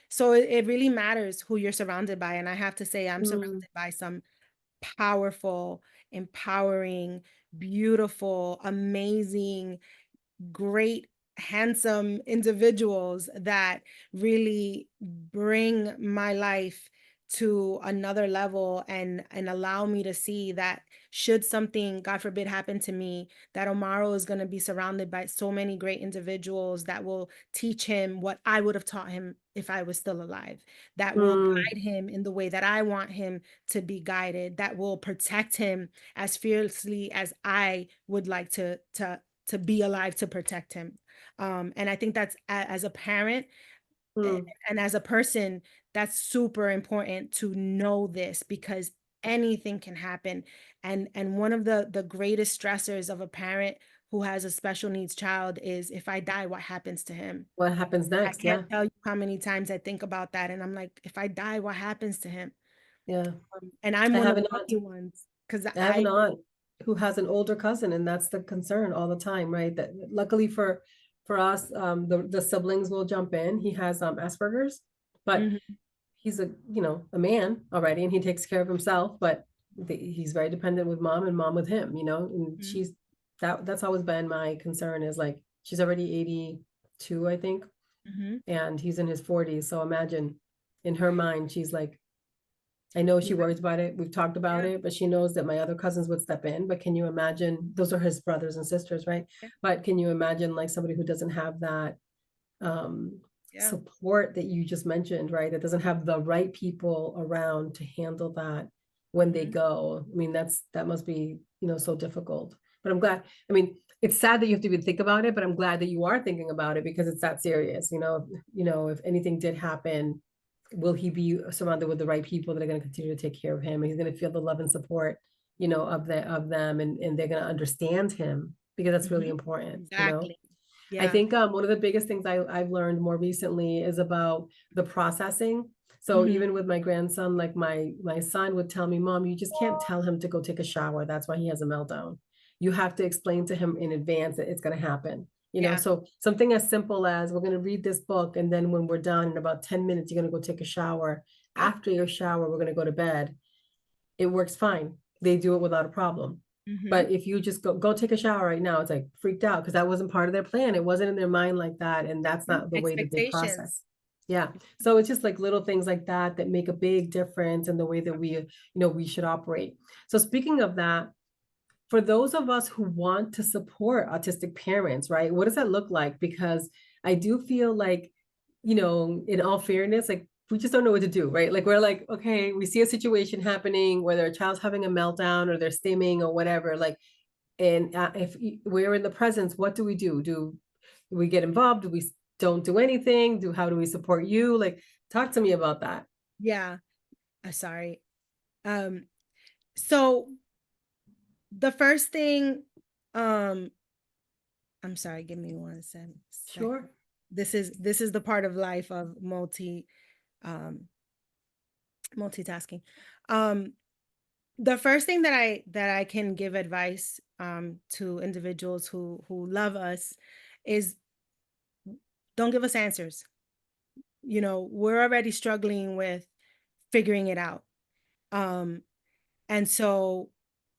So it really matters who you're surrounded by. And I have to say, I'm surrounded mm, by some powerful, empowering, beautiful, amazing, great, handsome individuals that really bring my life to another level and allow me to see that should something, God forbid, happen to me, that Omaro is going to be surrounded by so many great individuals that will teach him what I would have taught him if I was still alive, that will Mm, guide him in the way that I want him to be guided, that will protect him as fiercely as I would like to be alive to protect him. And I think that's as a parent, a- mm. and as a person, that's super important to know this, because anything can happen. And one of the greatest stressors of a parent who has a special needs child is, if I die, what happens to him? What happens I next? can't Yeah. tell you how many times I think about that, and I'm like, if I die, what happens to him? Yeah. And I'm I one have of an the aunt. lucky ones, because I have an aunt who has an older cousin, and that's the concern all the time, right? That luckily for us, the siblings will jump in. He has Asperger's, but Mhm, he's a man already, and he takes care of himself, but he's very dependent with mom and mom with him, and mhm, that's always been my concern, is like she's already 82, I think, mhm. and he's in his 40s. So imagine, in her mind, she's like, I know Yeah, she worries about it. We've talked about yeah, it, but she knows that my other cousins would step in. But can you imagine? Those are his brothers and sisters, right? yeah, But can you imagine, like, somebody who doesn't have that um, yeah. support that you just mentioned, right? That doesn't have the right people around to handle that when they Mhm, go. I mean, that must be, so difficult. But I'm glad. I mean, it's sad that you have to even think about it, but I'm glad that you are thinking about it, because it's that serious. If anything did happen, will he be surrounded with the right people that are going to continue to take care of him? And he's going to feel the love and support, of them, and they're going to understand him, because that's really mhm. important. Exactly. I Yeah. think one of the biggest things I've learned more recently is about the processing. So Mhm. even with my grandson, like my son would tell me, Mom, you just can't tell him to go take a shower. That's why he has a meltdown. You have to explain to him in advance that it's going to happen. Yeah. So something as simple as, we're going to read this book, and then when we're done in about 10 minutes, you're going to go take a shower. Yep. After your shower, we're going to go to bed. It works fine. They do it without a problem. Mhm. But if you just go take a shower right now, it's like freaked out, because that wasn't part of their plan. It wasn't in their mind like that. And that's Mhm. not the way that they Expectations. process. Yeah. So it's just like little things like that that make a big difference in the way that we should operate. So speaking of that, for those of us who want to support autistic parents, right? What does that look like? Because I do feel like, in all fairness, like, we just don't know what to do, right? Like, we're like, okay, we see a situation happening, whether a child's having a meltdown or they're stimming or whatever, like, and if we're in the presence, what do we do? Do we get involved? Do we don't do anything? How do we support you? Like, talk to me about that. Yeah. Sorry. Um, so the first thing, um, I'm sorry, give me one second. Sure. This is the part of life of um multitasking. Um, the first thing that I can give advice to individuals who love us is, don't give us answers. We're already struggling with figuring it out. Um, And so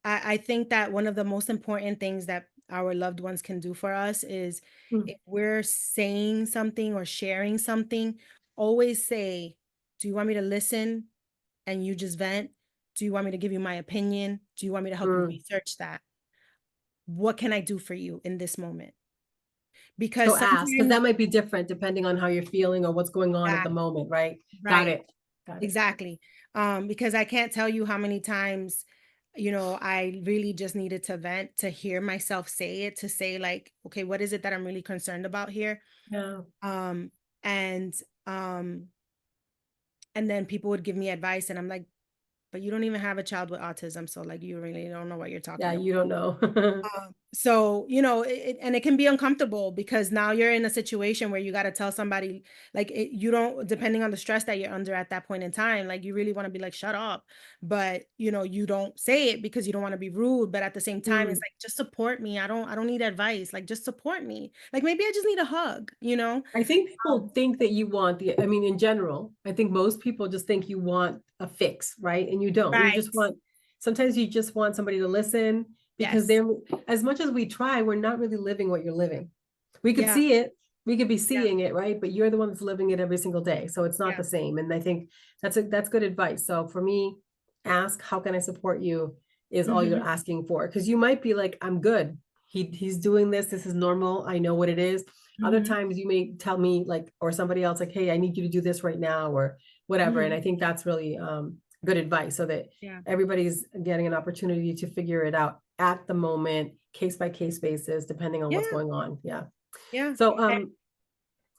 I think that one of the most important things that our loved ones can do for us is, Mm, if we're saying something or sharing something, always say, do you want me to listen and you just vent? Do you want me to give you my opinion? Do you want me to help you mm. research that? What can I do for you in this moment? So Because ask, because sometimes, that might be different depending on how you're feeling or what's going on at yeah, the moment, right? Got right. it. Got it. Exactly. Because I can't tell you how many times, I really just needed to vent, to hear myself say it, to say like, okay, what is it that I'm really concerned about here? Yeah. Um, and um, and then people would give me advice, and I'm like, but you don't even have a child with autism, so like you really don't know what you're Yeah, talking about. you don't know. So, and it can be uncomfortable, because now you're in a situation where you got to tell somebody, like, you don't, depending on the stress that you're under at that point in time, like, you really want to be like, shut up. But, you don't say it because you don't want to be rude. But at the same time, it's Mm. like, just support me. I don't need advice. Like, just support me. Like, maybe I just need a hug. I think Um, people think that you want I mean, in general, I think most people just think you want a fix, right? And you don't. right. Sometimes you just want somebody to listen, because Yes. as much as we try, we're not really living what you're living. We could Yeah. see it. we could be Yeah. seeing it, right? But you're the one that's living it every single day. So it's not Yeah. the same. And I think that's good advice. So for me, ask, how can I support you, is all you're Mhm. asking for. Because you might be like, I'm good. He's doing this. This is normal. I know what it is. Other Mhm. times you may tell me like, or somebody else like, hey, I need you to do this right now or whatever. And Mhm. I think that's really good advice so that Yeah. everybody's getting an opportunity to figure it out at the moment, case by case basis, depending on what's Yeah. going on. Yeah. Yeah. So And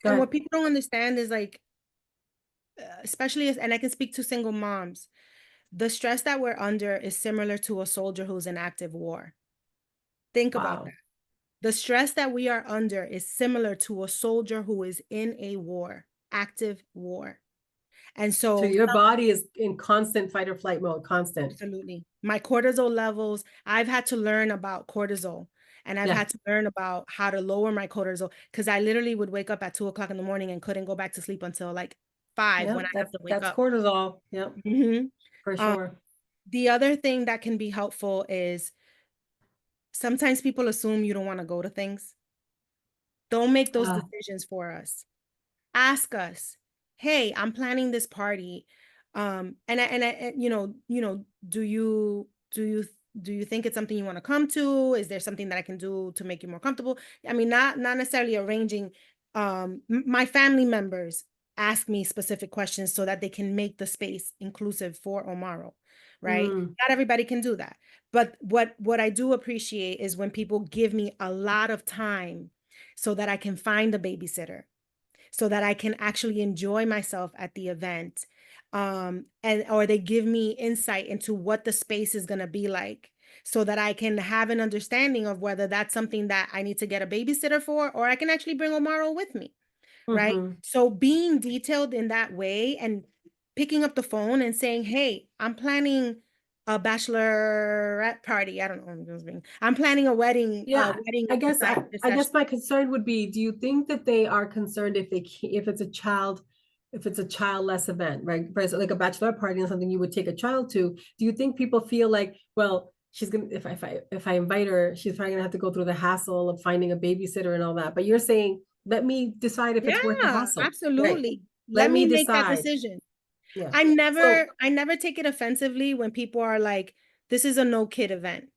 go what ahead. people don't understand is like, especially as, and I can speak to single moms, the stress that we're under is similar to a soldier who's in active war. Think about that. Wow. The stress that we are under is similar to a soldier who is in a war, active war. And So so, your body is in constant fight or flight mode, constant. absolutely, my cortisol levels, I've had to learn about cortisol, and I've Yeah. had to learn about how to lower my cortisol because I literally would wake up at 2 o'clock in the morning and couldn't go back to sleep until like 5 Yeah. when I have That's to wake that's up. cortisol. Yep, Mhm. for Um, sure. the other thing that can be helpful is sometimes people assume you don't want to go to things. Don't make those Uh, decisions for us. Ask us, "Hey, I'm planning this party. And do you think it's something you want to come to? Is there something that I can do to make you more comfortable?" I mean, not necessarily arranging. My family members ask me specific questions so that they can make the space inclusive for Omaro, right? mm, Not everybody can do that. But what I do appreciate is when people give me a lot of time so that I can find a babysitter, so that I can actually enjoy myself at the event. And or they give me insight into what the space is going to be like so that I can have an understanding of whether that's something that I need to get a babysitter for or I can actually bring Omaro with me, right? mm-hmm. So being detailed in that way and picking up the phone and saying, "Hey, I'm planning a bachelorette party." I don't know. I'm planning a Yeah, wedding I guess beside I, this I session. guess my concern would be, do you think that they are concerned if if it's a child, if it's a childless event, right? For instance, like a bachelor party or something you would take a child to, do you think people feel like, well, she's gonna, if I invite her, she's probably gonna have to go through the hassle of finding a babysitter and all that. But you're saying, let me decide if it's worth the Yeah, hassle. Right. absolutely. Let Let me me make that decide. decision. Yeah. I So never I never take it offensively when people are like, "This is a no kid event."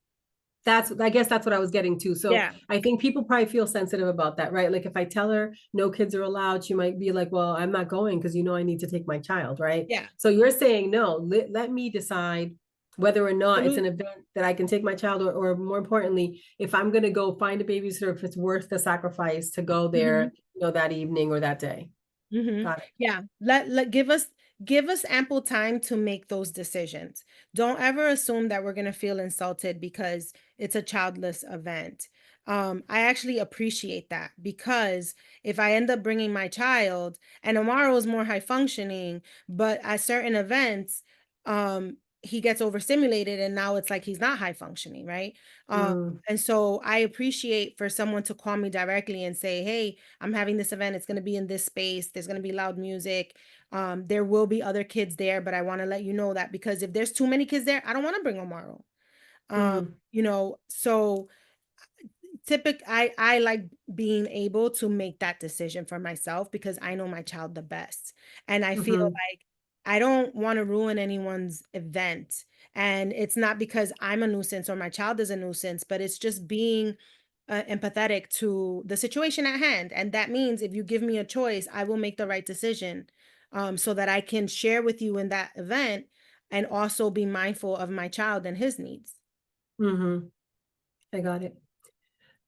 I guess that's what I was getting to. So Yeah, I think people probably feel sensitive about that, right? Like if I tell her no kids are allowed, she might be like, well, I'm not going because I need to take my child, right? yeah, So you're saying no, let me decide whether or not it's an absolutely. event that I can take my child, or more importantly, if I'm going to go find a babysitter, if it's worth the sacrifice to go Mhm. there, that evening or that day. Mhm. Got it. Yeah, let give us ample time to make those decisions. Don't ever assume that we're gonna feel insulted because it's a childless event. I actually appreciate that because if I end up bringing my child and Omaro is more high functioning, but at certain events, he gets overstimulated and now it's like he's not high functioning, right? Um, Mm, and so I appreciate for someone to call me directly and say, "Hey, I'm having this event. It's going to be in this space. There's going to be loud music. There will be other kids there, but I want to let you know that because if there's too many kids there, I don't want to bring Omaro." mm, So I like being able to make that decision for myself because I know my child the best. And I feel mm-hmm, like I don't want to ruin anyone's event. And it's not because I'm a nuisance or my child is a nuisance, but it's just being empathetic to the situation at hand. And that means if you give me a choice, I will make the right decision so that I can share with you in that event and also be mindful of my child and his needs. mm-hmm. I got it.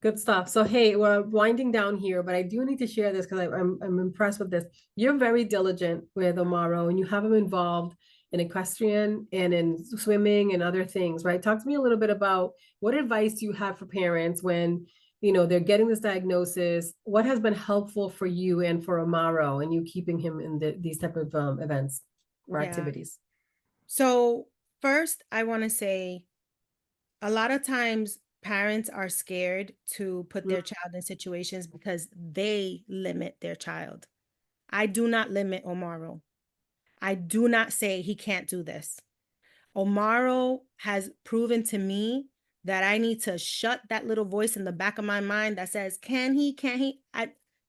Good stuff. So, hey, we're winding down here, but I do need to share this because I'm impressed with this. You're very diligent with Omaro, and you have him involved in equestrian and in swimming and other things, right? Talk to me a little bit about what advice you have for parents when they're getting this diagnosis. What has been helpful for you and for Omaro, and you keeping him in these type of events or Yeah. activities? So, first, I want to say a lot of times parents are scared to put Mm, their child in situations because they limit their child. I do not limit Omaro. I do not say he can't do this. Omaro has proven to me that I need to shut that little voice in the back of my mind that says, "Can he? Can he?"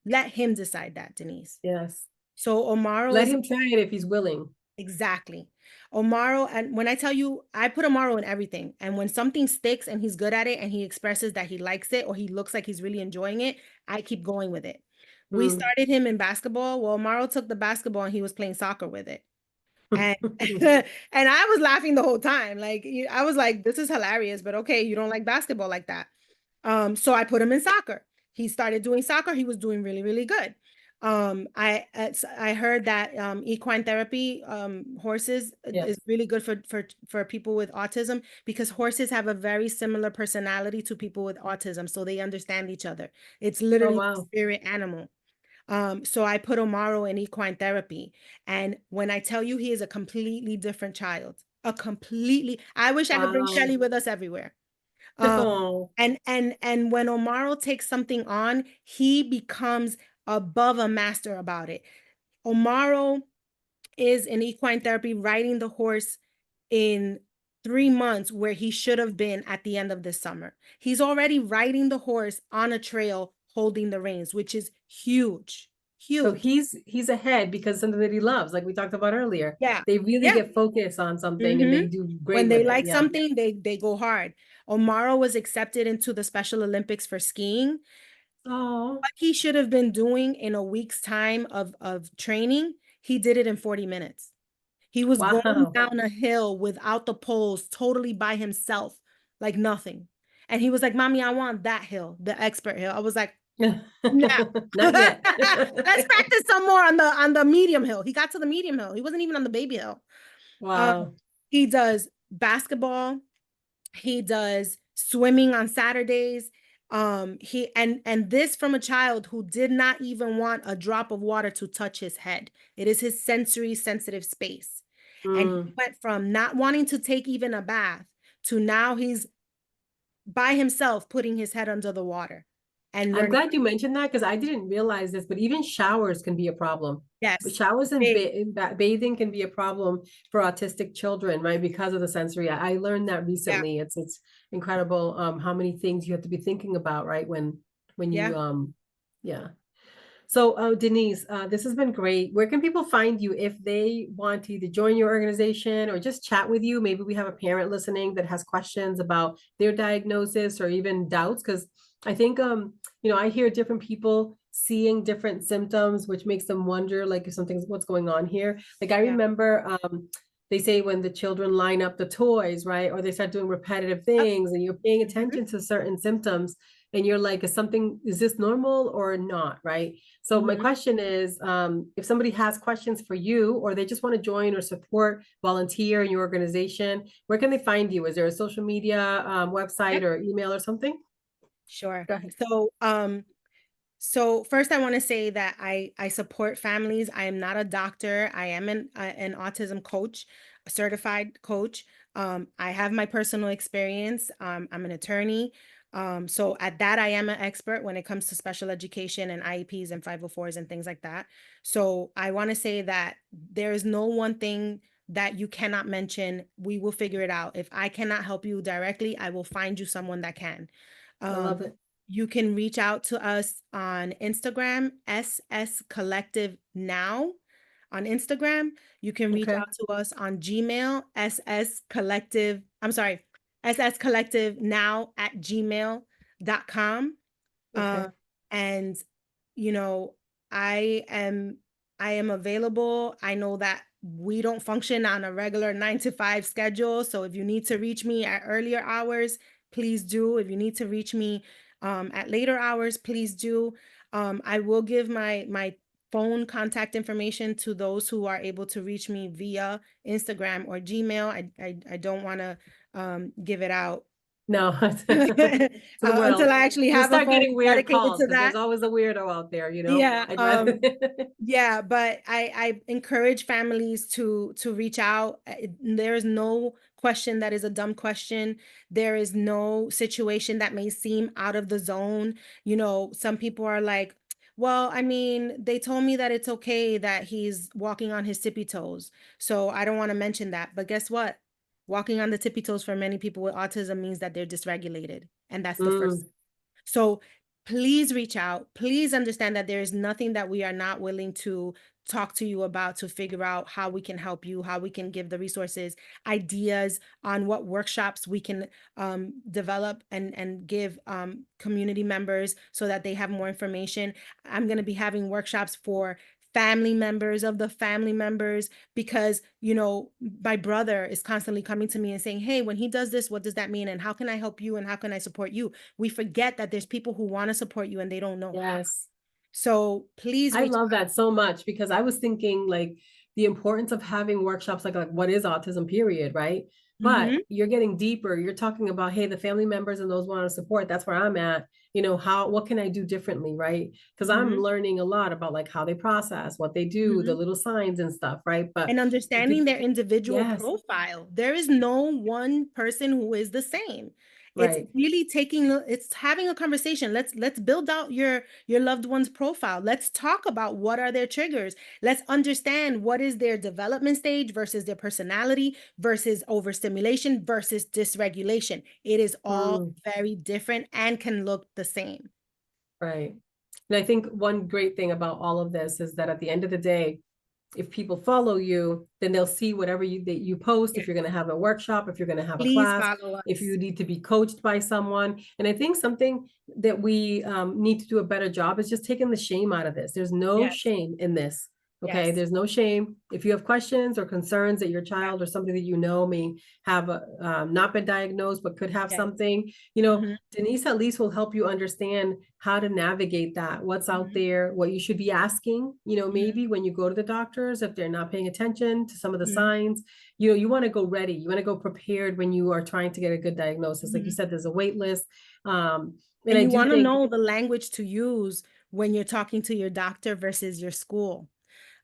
Let him decide that, Denise. Yes. So Omaro Let is him try it if he's willing. exactly. Omaro, and when I tell you, I put Omaro in everything. And when something sticks and he's good at it and he expresses that he likes it or he looks like he's really enjoying it, I keep going with it. We Mm. started him in basketball. Well, Omaro took the basketball and he was playing soccer with it. And and I was laughing the whole time. Like I was like, this is hilarious, but okay, you don't like basketball like that. So I put him in soccer. He started doing soccer. He was doing really, really good. I heard that equine therapy, horses is Yes. really good for people with autism because horses have a very similar personality to people with autism, so they understand each other. It's Oh, literally the wow. spirit animal. So I put Omaro in equine therapy, and when I tell you he is a completely different child, I wish I could bring Wow. Shelly with us everywhere. Um, Oh, and when Omaro takes something on, he becomes above a master about it. Omaro is in equine therapy riding the horse in 3 months where he should have been at the end of this summer. He's already riding the horse on a trail holding the reins, which is huge. so Huge. he's ahead because something that he loves, like we talked about earlier. Yeah. They really Yeah. get focused on something and hmm they do When great they with it. like Yeah. something, they go hard. Omaro was accepted into the Special Olympics for skiing. Oh, What he should have been doing in a week's time of training, he did it in 40 minutes. He was going wow. down a hill without the poles, totally by himself, like nothing. And he was like, Mommy, I want that hill, the expert hill. I was like, no. Not yet. Let's practice some more on the medium hill. He got to the medium hill. He wasn't even on the baby hill. Um, Wow. he does basketball. He does swimming on Saturdays. He and this from a child who did not even want a drop of water to touch his head. It is his sensory sensitive space. And he Mm. went from not wanting to take even a bath to now he's by himself putting his head under the water and I'm learning. glad you mentioned that because I didn't realize this, but even showers can be a problem. But Yes. showers and Big. bathing can be a problem for autistic children, right? Because of the sensory. I learned that Yeah. recently. It's incredible how many things you have to be thinking about, right? When Yeah. you yeah. So, Denise, this has been great. Where can people find you if they want to either join your organization or just chat with you? Maybe we have a parent listening that has questions about their diagnosis or even doubts. Because I think, I hear different people seeing different symptoms, which makes them wonder, like, if something's what's going on here. Like, I Yeah. remember, they say when the children line up the toys, right, or they start doing repetitive Yep. things, and you're paying Mhm. attention to certain symptoms, and you're like, is this normal or not, right? So my Mhm. question is, if somebody has questions for you, or they just want to join or support, volunteer in your organization, where can they find you? Is there a social media, website Yep. or email or something? Sure. Go ahead. So first I want to say that I support families. I am not a doctor. I am an autism coach, a certified coach. I have my personal experience. I'm an attorney. So at that I am an expert when it comes to special education and IEPs and 504s and things like that. So I want to say that there is no one thing that you cannot mention. We will figure it out. If I cannot help you directly, I will find you someone that can. I Um, love it. you can reach out to us on Instagram, SS Collective Now on Instagram. You can reach Okay. out to us on Gmail, SS Collective, I'm sorry, SS Collective Now at gmail.com. Okay. And you know, I am I am available. I know that we don't function on a regular 9 to 5 schedule. So if you need to reach me at earlier hours, please do. If you need to reach me at later hours, please do. I will give my phone contact information to those who are able to reach me via Instagram or Gmail. I don't want to give it out No, to the until world. I actually You'll have a start phone getting weird dedicated calls to because there's that. always a weirdo out there. Yeah. I'd rather. Yeah, but I encourage families to reach out. There is no question that is a dumb question. There is no situation that may seem out of the zone. Some people are like, well, I mean, they told me that it's okay that he's walking on his tippy toes. So I don't want to mention that. But guess what? Walking on the tippy toes for many people with autism means that they're dysregulated. And that's the first. Mm, So please reach out. Please understand that there is nothing that we are not willing to talk to you about, to figure out how we can help you, how we can give the resources, ideas on what workshops we can develop and give community members so that they have more information. I'm going to be having workshops for family members of the family members, because my brother is constantly coming to me and saying, hey, when he does this, what does that mean, and how can I help you, and how can I support you? We forget that there's people who want to support you and they don't know how. Yes. So please I reach love out. that so much because I was thinking like the importance of having workshops like what is autism period, right? But Hmm. you're getting deeper. You're talking about, hey, the family members and those want to support. That's where I'm at. What can I do differently, right? Because I'm Hmm. learning a lot about like how they process, what they do, the Hmm. little signs and stuff, right? But And if it, understanding their individual yes, profile. There is no one person who is the same. It's right. really it's having a conversation. Let's build out your loved one's profile. Let's talk about what are their triggers. Let's understand what is their development stage versus their personality versus overstimulation versus dysregulation. It is all Mm, very different and can look the same. right. And I think one great thing about all of this is that at the end of the day, if people follow you, then they'll see whatever you post. If Yes. you're going to have a workshop, if you're going to have a Please class, follow if us. you need to be coached by someone. And I think something that we need to do a better job is just taking the shame out of this. There's no Yes. shame in this. Okay, Yes. there's no shame. If you have questions or concerns that your child or somebody that you know may have not been diagnosed but could have Yes. something, Hmm. Denise at least will help you understand how to navigate that, what's out Hmm. there, what you should be asking, maybe when you go to the doctors, if they're not paying attention to some of the Hmm. signs, you want to go ready, you want to go prepared when you are trying to get a good diagnosis. Like you Hmm. said, there's a wait list. And And I you do want to think, know the language to use when you're talking to your doctor versus your school.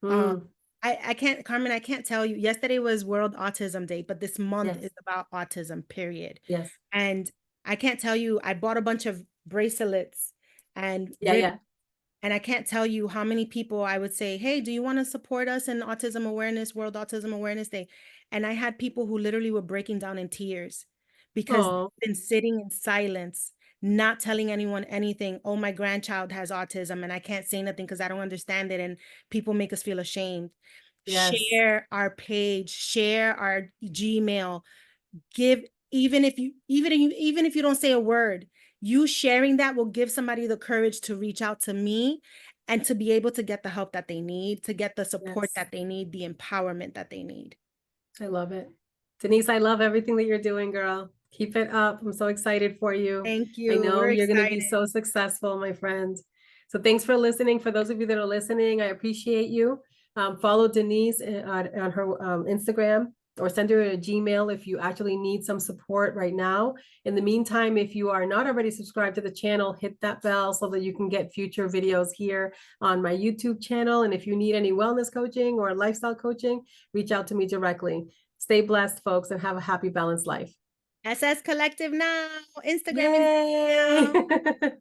Um, mm, I can't, Carmen, I can't tell you. Yesterday was World Autism Day, but this month yes, is about autism, period. yes, And I can't tell you, I bought a bunch of bracelets and yeah, ribbons. yeah. And I can't tell you how many people I would say, hey, do you want to support us in Autism Awareness, World Autism Awareness Day? And I had people who literally were breaking down in tears because they've Oh, been sitting in silence, not telling anyone anything. Oh, my grandchild has autism and I can't say nothing because I don't understand it. And people make us feel ashamed. yes, Share our page, share our Gmail, give, even if you don't say a word, you sharing that will give somebody the courage to reach out to me and to be able to get the help that they need, to get the support yes. that they need, the empowerment that they need. I love it. Denise, I love everything that you're doing, girl. Keep it up. I'm so excited for you. Thank I you. know We're you're going to be excited. so successful, my friend. So thanks for listening. For those of you that are listening, I appreciate you. Follow Denise on her Instagram or send her a Gmail if you actually need some support right now. In the meantime, if you are not already subscribed to the channel, hit that bell so that you can get future videos here on my YouTube channel. And if you need any wellness coaching or lifestyle coaching, reach out to me directly. Stay blessed, folks, and have a happy, balanced life. SS Collective now. Instagram is Yay! now.